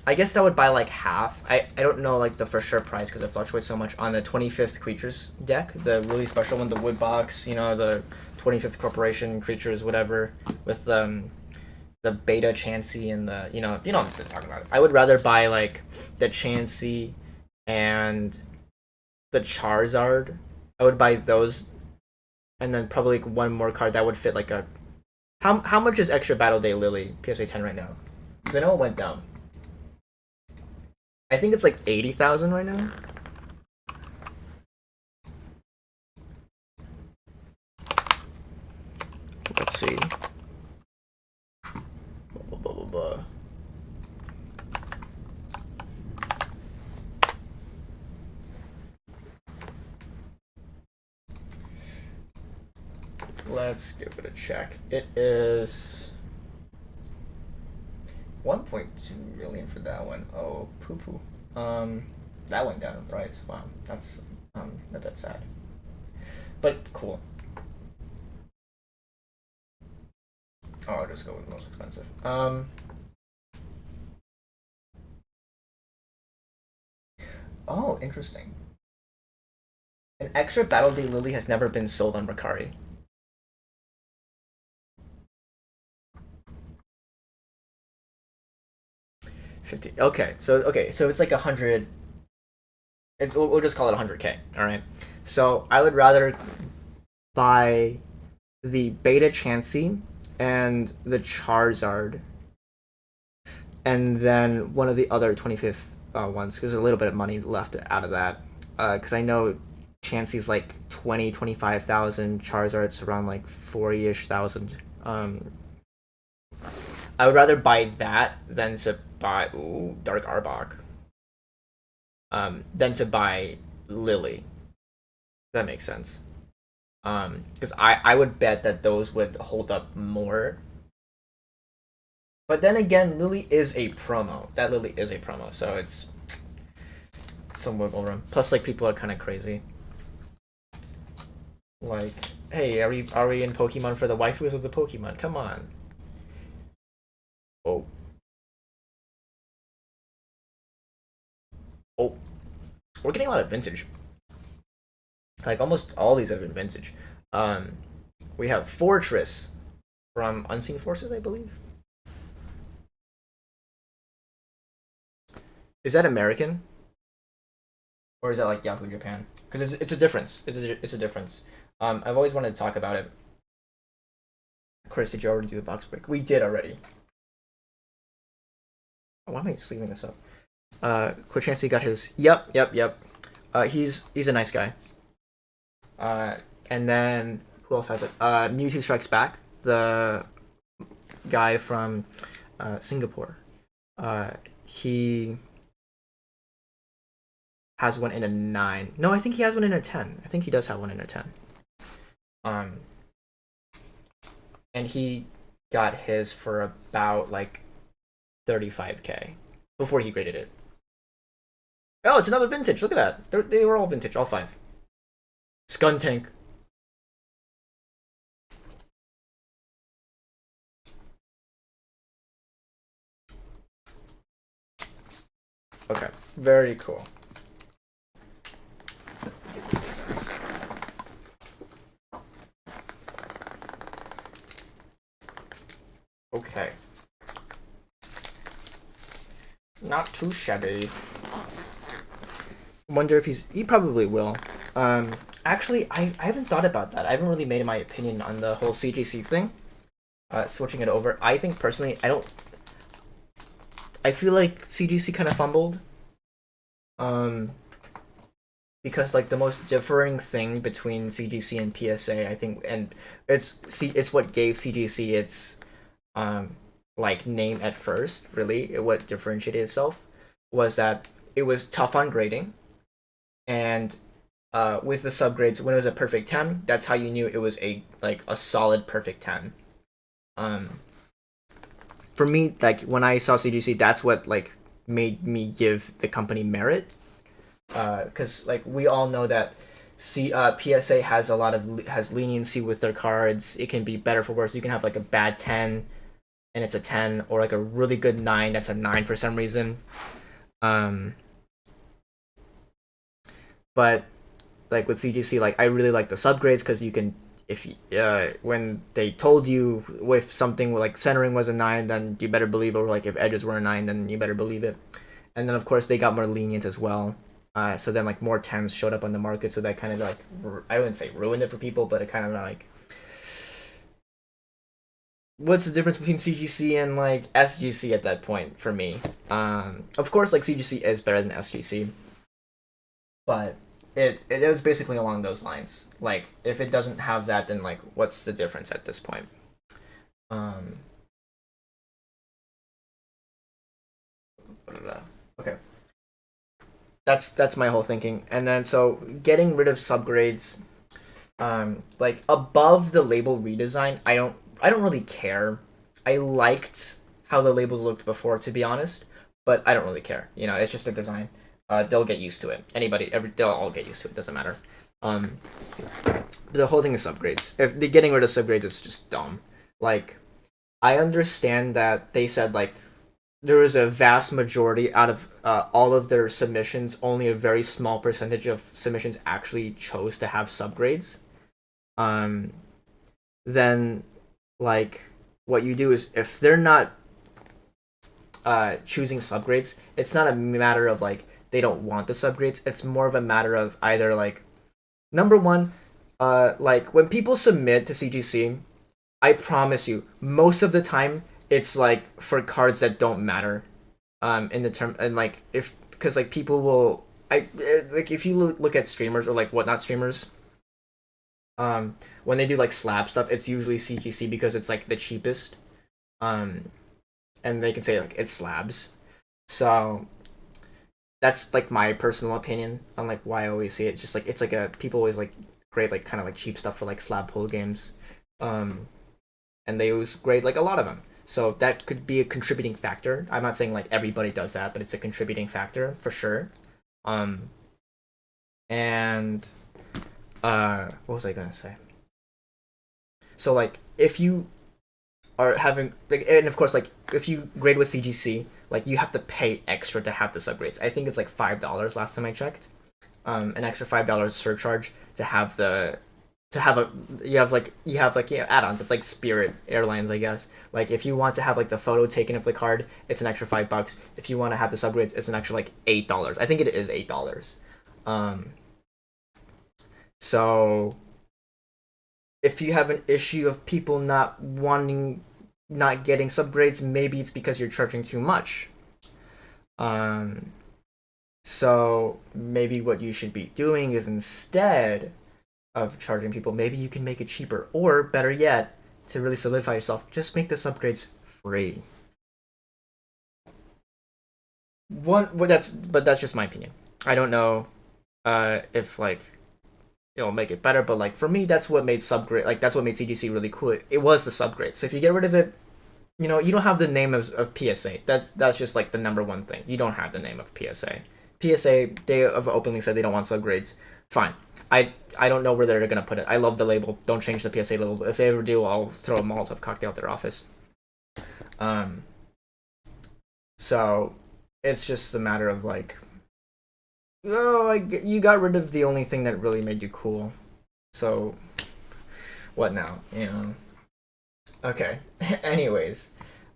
I guess that would buy like half. I don't know like the for sure price because it fluctuates so much on the 25th creatures deck, the really special one, the wood box. You know, the 25th corporation creatures, whatever, with the beta Chansey and the you know what I'm talking about. I would rather buy like the Chansey and the Charizard. I would buy those, and then probably like one more card that would fit like a. How much is extra Battle Day Lily PSA 10 right now? Because I know it went down. I think it's like 80,000 right now. Let's see. Let's give it a check. It is 1.2 million for that one. Oh, poo poo. That went down in price. Wow, that's a bit sad, but cool. Oh, I'll just go with most expensive. Oh, interesting. An extra Battle Day Lily has never been sold on Mercari. 50. Okay, so it's like 100. We'll just call it 100K. All right. So I would rather buy the Beta Chansey and the Charizard, and then one of the other 25th ones, because there's a little bit of money left out of that. Because I know Chansey's like 25,000, Charizard's around like 40 ish thousand. Um, I would rather buy that than to buy Dark Arbok. Than to buy Lily. That makes sense. Because I would bet that those would hold up more. But then again, Lily is a promo. That Lily is a promo, so it's some wiggle room. Plus, like people are kind of crazy. Like, hey, are we in Pokemon for the waifus of the Pokemon? Come on. Oh, oh, we're getting a lot of vintage. Like almost all these have been vintage. Um, we have Fortress from Unseen Forces, I believe. Is that American or is that like Yahoo Japan? Because it's a difference. It's a difference. I've always wanted to talk about it. Chris, did you already do the box break? We did already. Why am I just leaving this up? Quachansey got his. Yep. He's a nice guy. And then who else has it? Mewtwo Strikes Back, the guy from Singapore. He has one in a 9. No, I think he has one in a 10. I think he does have one in a 10. Um, and he got his for about like 35K before he graded it. Oh, it's another vintage. Look at that. They were all vintage, all 5. Skuntank. Okay, very cool. Okay. Not too shabby. Wonder if he probably will. Actually, I haven't thought about that. I haven't really made my opinion on the whole CGC thing. Switching it over. I think personally, I feel like CGC kind of fumbled. Because like the most differing thing between CGC and PSA, I think, and it's what gave CGC its like name at first. Really, what differentiated itself was that it was tough on grading, and with the subgrades, when it was a perfect 10, that's how you knew it was a solid perfect 10. Um, for me, like when I saw CGC, that's what like made me give the company merit. Because like we all know that PSA has a lot of has leniency with their cards. It can be better for worse. You can have like a bad 10, and it's a 10, or like a really good 9 that's a 9 for some reason. But like with CGC, like I really like the subgrades because you can if when they told you if something like centering was a 9, then you better believe it. Or like if edges were a 9, then you better believe it. And then of course they got more lenient as well. So then like more 10s showed up on the market, so that kind of like I wouldn't say ruined it for people, but it kind of like what's the difference between CGC and like SGC at that point for me? Of course, like CGC is better than SGC, but it was basically along those lines. Like if it doesn't have that, then like what's the difference at this point? Um, okay, that's my whole thinking. And then so getting rid of subgrades, like above the label redesign, I don't really care. I liked how the labels looked before, to be honest, but I don't really care. It's just a design. They'll get used to it. They'll all get used to it. Doesn't matter. Um, the whole thing is subgrades. If they're getting rid of subgrades, it's just dumb. Like, I understand that they said like there was a vast majority out of all of their submissions, only a very small percentage of submissions actually chose to have subgrades. Um, then like what you do is if they're not choosing subgrades, it's not a matter of like they don't want the subgrades. It's more of a matter of either like number one, like when people submit to CGC, I promise you, most of the time it's like for cards that don't matter. In the term and like if because like people will like if you look at streamers or like whatnot streamers, when they do like slab stuff, it's usually CGC because it's like the cheapest. Um, and they can say like it's slabs. So that's like my personal opinion on like why I always see it. It's just like it's like a people always like grade like kind of like cheap stuff for like slab pull games, um, and they always grade like a lot of them. So that could be a contributing factor. I'm not saying like everybody does that, but it's a contributing factor for sure. Um, and what was I gonna say? So like if you are having like and of course like if you grade with CGC, like you have to pay extra to have the subgrades. I think it's like $5 last time I checked. An extra $5 surcharge to have the to have a you have like yeah, add-ons. It's like Spirit Airlines, I guess. Like if you want to have like the photo taken of the card, it's an extra $5. If you want to have the subgrades, it's an extra like $8. I think it is $8. Um, so if you have an issue of people not getting subgrades, maybe it's because you're charging too much. Um, so maybe what you should be doing is instead of charging people, maybe you can make it cheaper, or better yet, to really solidify yourself, just make the upgrades free. One, but that's just my opinion. I don't know if like it'll make it better, but like for me, that's what made subgrade like that's what made CGC really cool. It was the subgrade. So if you get rid of it, you don't have the name of PSA. That's just like the number one thing. You don't have the name of PSA. PSA, they have openly said they don't want subgrades. Fine. I don't know where they're gonna put it. I love the label. Don't change the PSA label. If they ever do, I'll throw a Molotov cocktail at their office. Um. So, it's just a matter of like, oh, you got rid of the only thing that really made you cool. So, what now? Okay. Anyways,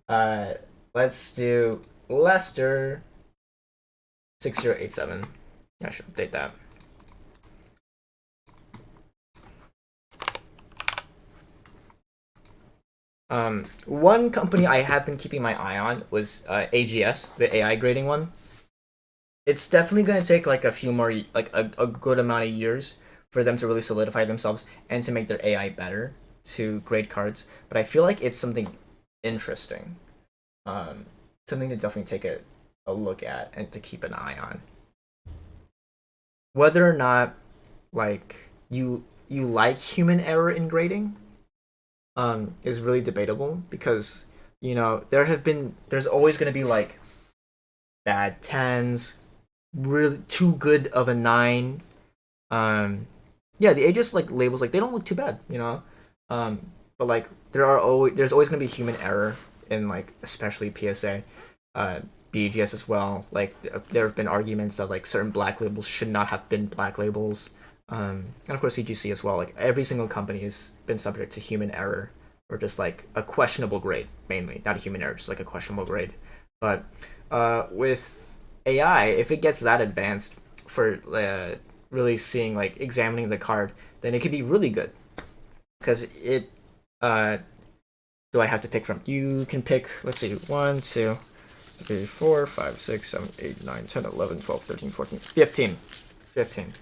uh, let's do Lester 6087. I should update that. One company I have been keeping my eye on was AGS, the AI grading one. It's definitely going to take like a few more, like a good amount of years for them to really solidify themselves and to make their AI better to grade cards. But I feel like it's something interesting, um, something to definitely take a look at and to keep an eye on. Whether or not like you like human error in grading, is really debatable because there's always going to be like bad tens, really too good of a nine. Yeah, the ages like labels like they don't look too bad, um, but like there's always going to be human error in like especially PSA, uh, BGS as well. Like there have been arguments that like certain black labels should not have been black labels. And of course CGC as well. Like every single company has been subject to human error or just like a questionable grade, mainly not a human error, just like a questionable grade. But with AI, if it gets that advanced for really seeing like examining the card, then it could be really good because it. Do I have to pick from? You can pick. Let's see, 1, 2, 3, 4, 5, 6, 7, 8, 9, 10, 11, 12, 13, 14, 15. 15.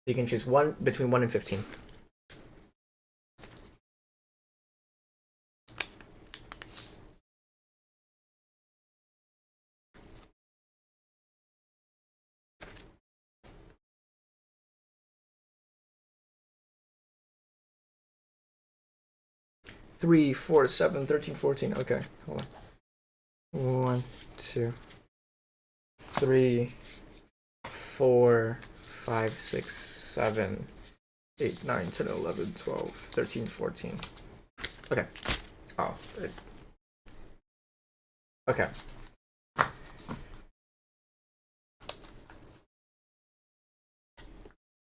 You can choose one between 1 and 15. Three, 4, 7, 13, 14. Okay, hold on. 1, 2, 3, 4, 5, 6, 7, 8, 9, 10, 11, 12, 13, 14. Okay. Oh, Okay.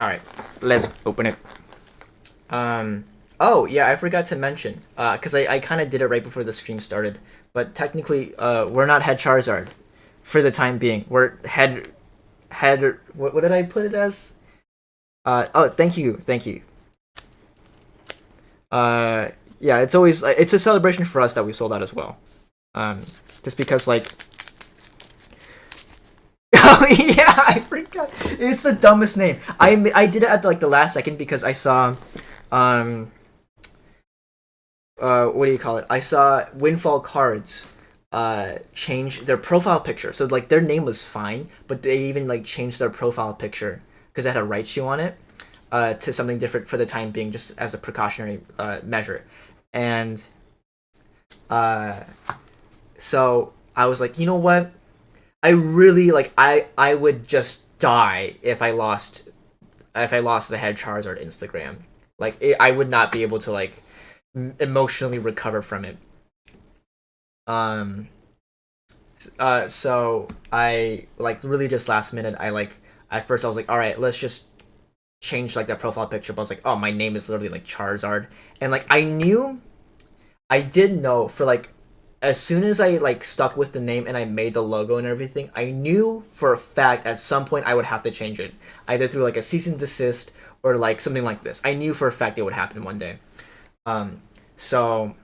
All right. Let's open it. Um. Oh yeah, I forgot to mention. Cause I kind of did it right before the stream started. But technically, we're not head Charizard, for the time being. We're head. What did I put it as? Oh, thank you, thank you. Uh. Yeah, it's always it's a celebration for us that we sold out as well. Um. Just because like. Oh yeah, I forgot. It's the dumbest name. I did it at like the last second because I saw, um, what do you call it? I saw Windfall Cards change their profile picture. So like their name was fine, but they even like changed their profile picture because it had a Raichu on it to something different for the time being, just as a precautionary measure. And uh, so I was like, you know what? I really like I would just die if I lost the head Charizard Instagram. I would not be able to like emotionally recover from it. Um. So I like really just last minute. I like at first I was like, all right, let's just change like that profile picture. But I was like, oh, my name is literally like Charizard, and like I did know for like as soon as I like stuck with the name and I made the logo and everything, I knew for a fact at some point I would have to change it, either through like a cease and desist or like something like this. I knew for a fact it would happen one day. Um, so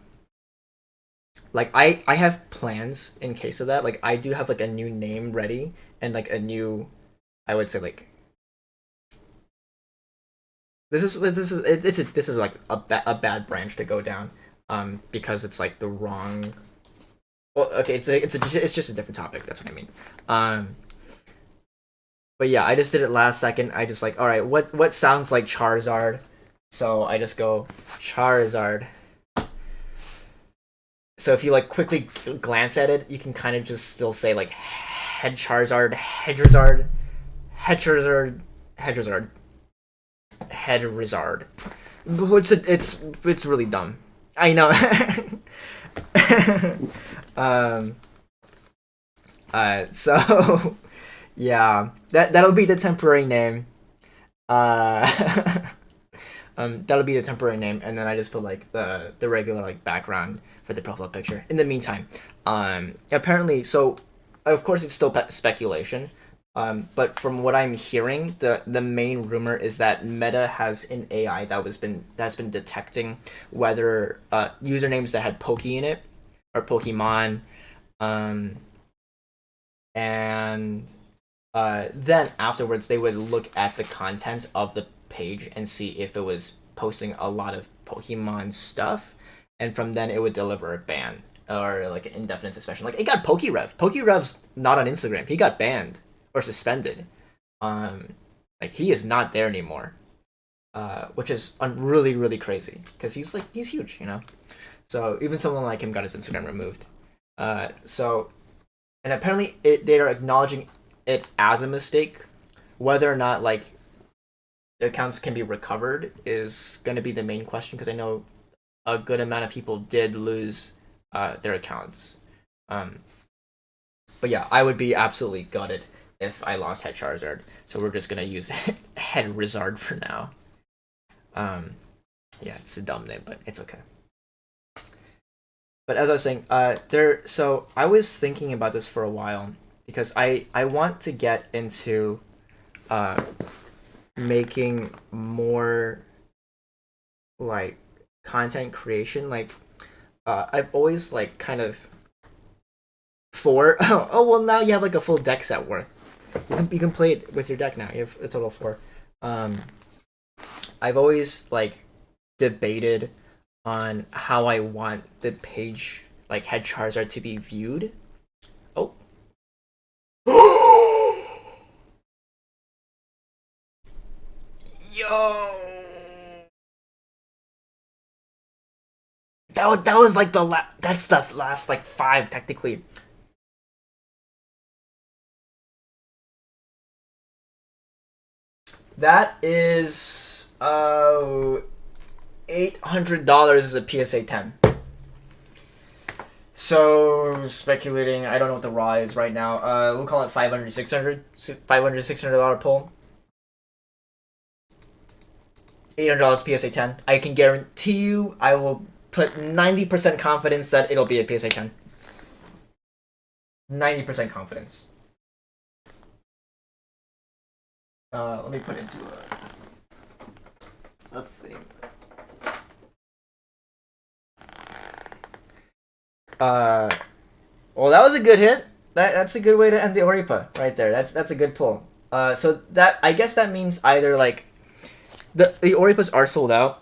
like I have plans in case of that. Like I do have like a new name ready and like a new, I would say like this is like a bad branch to go down, because it's like the wrong. Well, okay, it's just a different topic. That's what I mean. Um, but yeah, I just did it last second. I just like, all right, what sounds like Charizard? So I just go Charizard. So if you like quickly glance at it, you can kind of just still say like Head Charizard, Hedrazard, Hedrazard, Hedrazard, Hedrazard. It's really dumb. I know. um. So yeah, that'll be the temporary name. Uh. That'll be the temporary name, and then I just put like the regular like background for the profile picture. In the meantime, apparently, so of course it's still speculation, but from what I'm hearing, the main rumor is that Meta has an AI that's been detecting whether usernames that had Poke in it or Pokemon, um, and then afterwards they would look at the content of the page and see if it was posting a lot of Pokemon stuff, and from then it would deliver a ban or like an indefinite suspension. Like it got Pokerev. Pokerev's not on Instagram. He got banned or suspended. Um, like he is not there anymore. Which is really really crazy because he's huge, you know. So even someone like him got his Instagram removed. So and apparently they are acknowledging it as a mistake. Whether or not like the accounts can be recovered is going to be the main question because I know a good amount of people did lose their accounts. Um, but yeah, I would be absolutely gutted if I lost Head Charizard. So we're just gonna use Head Rizard for now. Um, yeah, it's a dumb name, but it's okay. But as I was saying, there. So I was thinking about this for a while because I want to get into uh making more like content creation. Like I've always like kind of four. Oh well, now you have like a full deck set worth. You can play it with your deck now. You have a total of four. Um, I've always like debated on how I want the page like Head Charizard to be viewed. Oh. Yo. That was like that's the last like five technically. That is $800 as a PSA 10. So speculating, I don't know what the raw is right now. We'll call it 500, 600, $500 pull. $800 PSA 10. I can guarantee you, I will put 90% confidence that it'll be a PSA 10. 90% confidence. Let me put it into a thing. Uh, well, that was a good hit. That's a good way to end the ORIPA right there. That's a good pull. So that I guess that means either like the ORIPAs are sold out.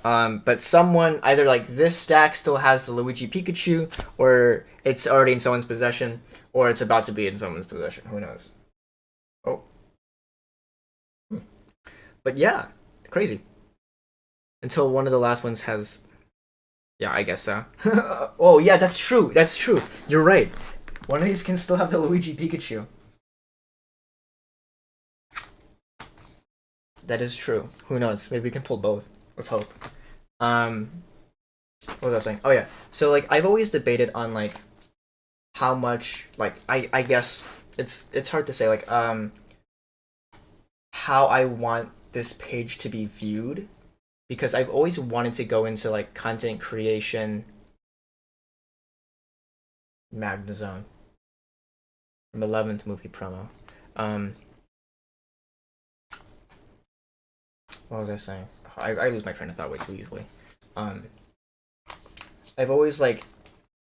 But someone either like this stack still has the Luigi Pikachu, or it's already in someone's possession, or it's about to be in someone's possession. Who knows? Oh, but yeah, crazy. Until one of the last ones has. Yeah, I guess so. Oh yeah, that's true. That's true. You're right. One of these can still have the Luigi Pikachu. That is true. Who knows? Maybe we can pull both. Let's hope. Um, what was I saying? Oh yeah. So like I've always debated on like how much like I guess it's hard to say like how I want this page to be viewed because I've always wanted to go into like content creation Magna Zone from 11th movie promo. Um, what was I saying? I lose my train of thought way too easily. Um, I've always like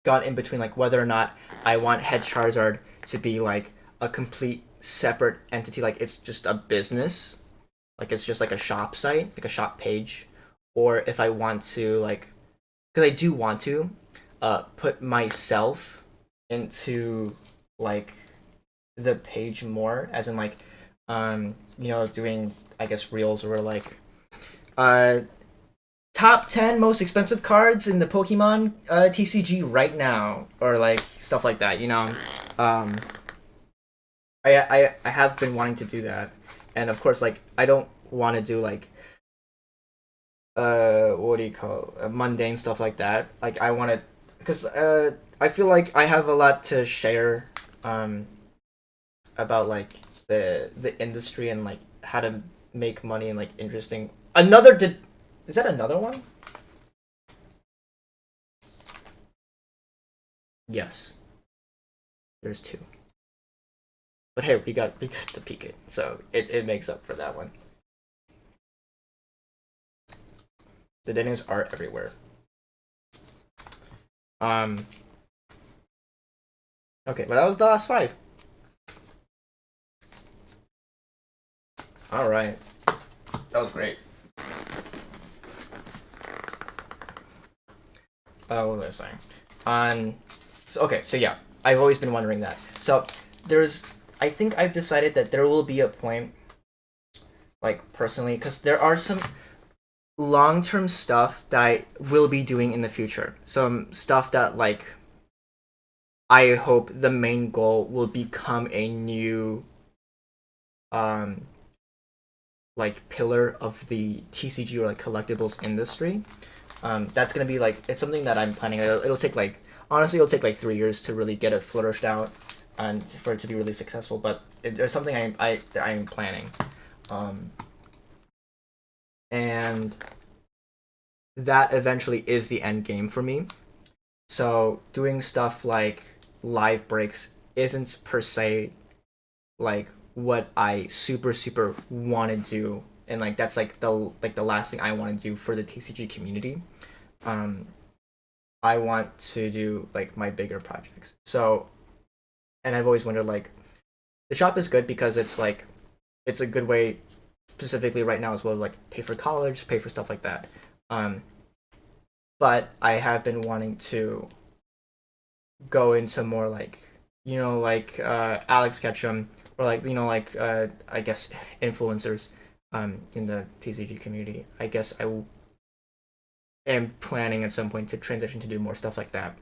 gone in between like whether or not I want Head Charizard to be like a complete separate entity, like it's just a business, like it's just like a shop site, like a shop page, or if I want to like, because I do want to, put myself into like the page more, as in like, doing I guess reels or like, uh, top 10 most expensive cards in the Pokemon TCG right now, or like stuff like that. Um, I have been wanting to do that, and of course, like I don't want to do like what do you call mundane stuff like that. Like I want to, because I feel like I have a lot to share um about like the industry and like how to make money and like interesting. Another did is that another one? Yes, there's two. But hey, we got to peek it, so it makes up for that one. The Denny's are everywhere. Um. Okay, but that was the last five. All right, that was great. What was I saying? Okay, so yeah, I've always been wondering that. So there's, I think I've decided that there will be a point, like personally, because there are some long-term stuff that I will be doing in the future. Some stuff that like I hope the main goal will become a new um like pillar of the TCG or like collectibles industry. That's gonna be like it's something that I'm planning. It'll take like honestly, it'll take like 3 years to really get it flourished out and for it to be really successful. But there's something I'm planning, um, and that eventually is the end game for me. So doing stuff like live breaks isn't per se like what I super want to do, and like that's like the last thing I want to do for the TCG community. Um, I want to do like my bigger projects. So, and I've always wondered like the shop is good because it's like it's a good way specifically right now as well like pay for college, pay for stuff like that. Um, but I have been wanting to go into more like like Alex Ketchum or like I guess influencers in the TCG community. I guess am planning at some point to transition to do more stuff like that.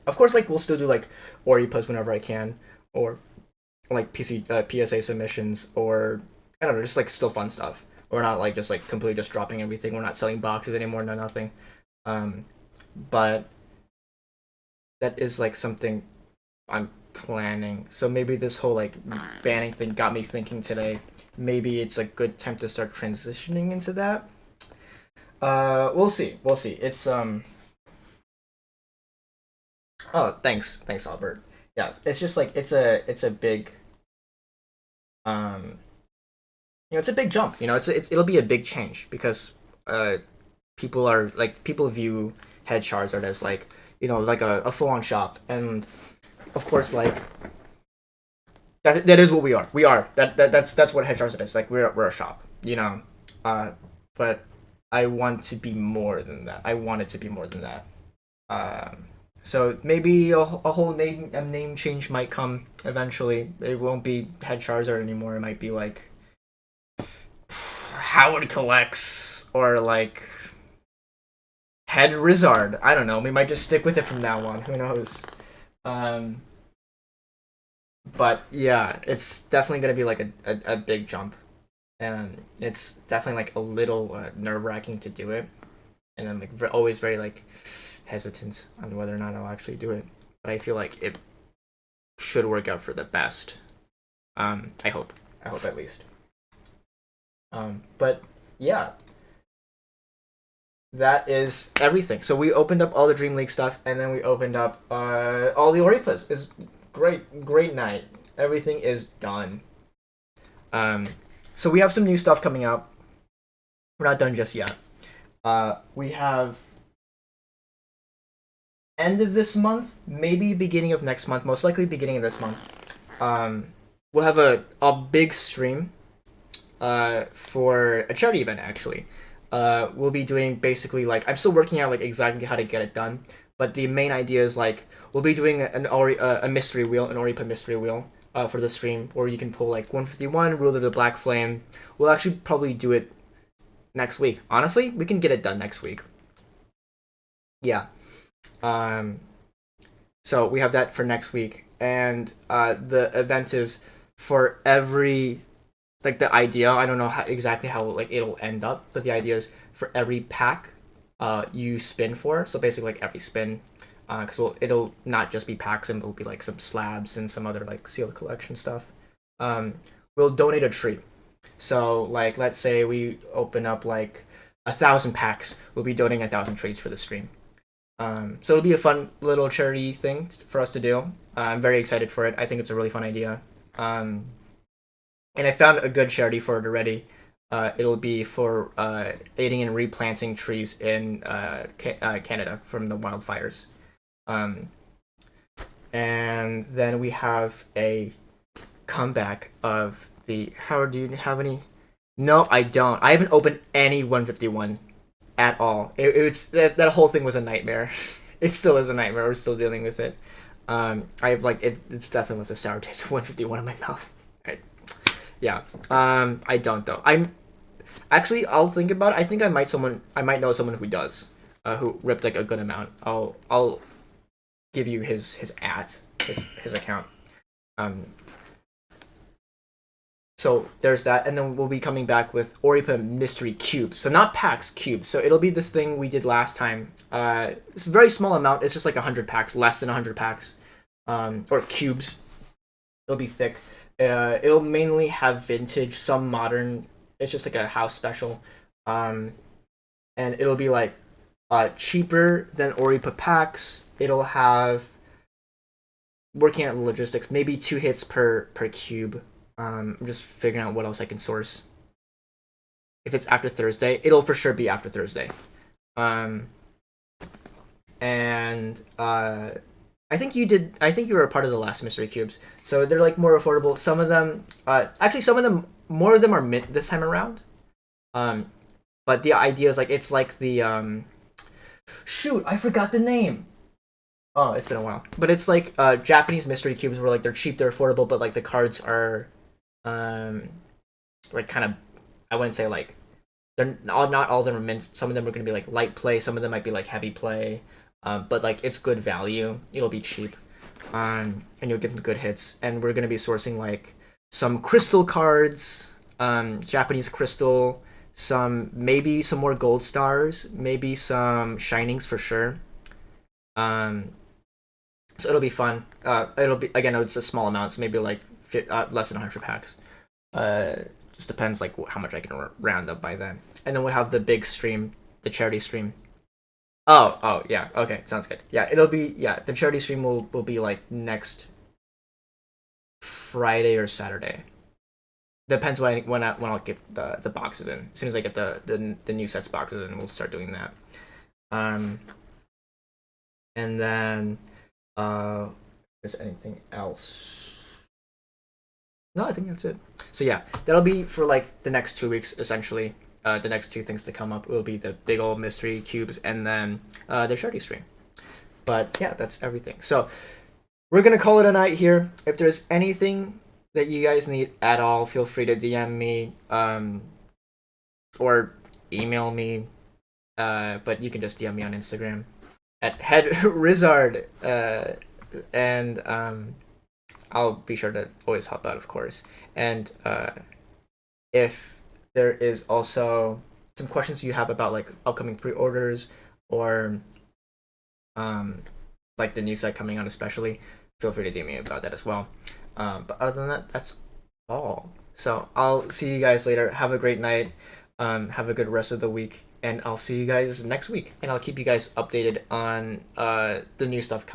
Of course, like we'll still do like Oripas whenever I can, or like PSA submissions, or I don't know, just like still fun stuff. We're not like just like completely just dropping everything. We're not selling boxes anymore. No nothing. Um, but that is like something I'm planning. So maybe this whole like banning thing got me thinking today. Maybe it's a good time to start transitioning into that. We'll see. We'll see. It's Oh, thanks, Albert. Yeah, it's just like it's a big um it's a big jump. It'll be a big change because uh people view head Charizard as like like a full on shop, and of course like that is what we are. We are that's what head Charizard is. Like we're a shop, but I want to be more than that. I want it to be more than that. Um, so maybe a whole name change might come eventually. It won't be Head Charizard anymore. It might be like Howard Collects or like Head Rizard. I don't know. We might just stick with it from now on. Who knows? Um, but yeah, it's definitely gonna be like a big jump, and it's definitely like a little nerve wracking to do it, and I'm like always very like hesitant on whether or not I'll actually do it. But I feel like it should work out for the best. I hope. I hope at least. But yeah, that is everything. So we opened up all the Dream League stuff, and then we opened up all the Oripas. It's great night. Everything is done. Um, so we have some new stuff coming out. We're not done just yet. We have end of this month, maybe beginning of next month, most likely beginning of this month. Um, we'll have a big stream for a charity event actually. We'll be doing basically like I'm still working out like exactly how to get it done, but the main idea is like we'll be doing a mystery wheel, an Oripa mystery wheel for the stream where you can pull like 151 Ruler of the Black Flame. We'll actually probably do it next week. Honestly, we can get it done next week. Yeah. Um, so we have that for next week, and the event is for every like the idea. I don't know exactly how like it'll end up, but the idea is for every pack you spin for. So basically, like every spin, because it'll not just be packs, and it'll be like some slabs and some other like sealed collection stuff. Um, we'll donate a tree. So like let's say we open up like 1,000 packs, we'll be donating 1,000 trees for the stream. So it'll be a fun little charity thing for us to do. I'm very excited for it. I think it's a really fun idea. Um, and I found a good charity for it already. It'll be for aiding in replanting trees in Canada from the wildfires. Um, and then we have a comeback of the. Howard, do you have any? No, I don't. I haven't opened any 151 at all. It's that whole thing was a nightmare. It still is a nightmare. We're still dealing with it. I have like it's definitely left a sour taste of 151 in my mouth. Right. Yeah. I don't though. I'm actually I'll think about it. I might know someone who does. Who ripped like a good amount. I'll give you his account. Um, so there's that, and then we'll be coming back with Oripa Mystery Cubes. So not packs, cubes. So it'll be this thing we did last time. It's a very small amount. It's just like 100 packs, less than 100 packs, or cubes. It'll be thick. It'll mainly have vintage, some modern. It's just like a house special, and it'll be like cheaper than Oripa packs. It'll have working out the logistics, maybe 2 hits per cube. I'm just figuring out what else I can source. If it's after Thursday, it'll for sure be after Thursday. Um, and I think you did. I think you were a part of the last mystery cubes, so they're like more affordable. Some of them, actually, some of them, more of them are mint this time around. Um, but the idea is like it's like the shoot, I forgot the name. Oh, it's been a while, but it's like Japanese mystery cubes where like they're cheap, they're affordable, but like the cards are um like kind of I wouldn't say like they're not all of them are mint. Some of them are going to be like light play, some of them might be like heavy play, but like it's good value. It'll be cheap, and you'll get some good hits. And we're going to be sourcing like some crystal cards, Japanese crystal, some maybe some more gold stars, maybe some shinings for sure. Um, so it'll be fun. It'll be again, it's a small amount, so maybe like less than 100 packs. Uh, just depends like how much I can round up by then. And then we'll have the big stream, the charity stream. Oh yeah, okay, sounds good. Yeah, it'll be yeah. The charity stream will be like next Friday or Saturday. Depends when I'll get the boxes in. As soon as I get the new sets boxes in, we'll start doing that. Um, and then is there anything else? No, I think that's it. So yeah, that'll be for like the next 2 weeks essentially. The next two things to come up will be the big old mystery cubes and then the charity stream. But yeah, that's everything. So we're gonna call it a night here. If there's anything that you guys need at all, feel free to DM me or email me. But you can just DM me on Instagram at headrizard, and I'll be sure to always help out, of course. And if there is also some questions you have about like upcoming pre-orders or um, like the new site coming out, especially, feel free to DM me about that as well. But other than that, that's all. So I'll see you guys later. Have a great night. Have a good rest of the week, and I'll see you guys next week. And I'll keep you guys updated on the new stuff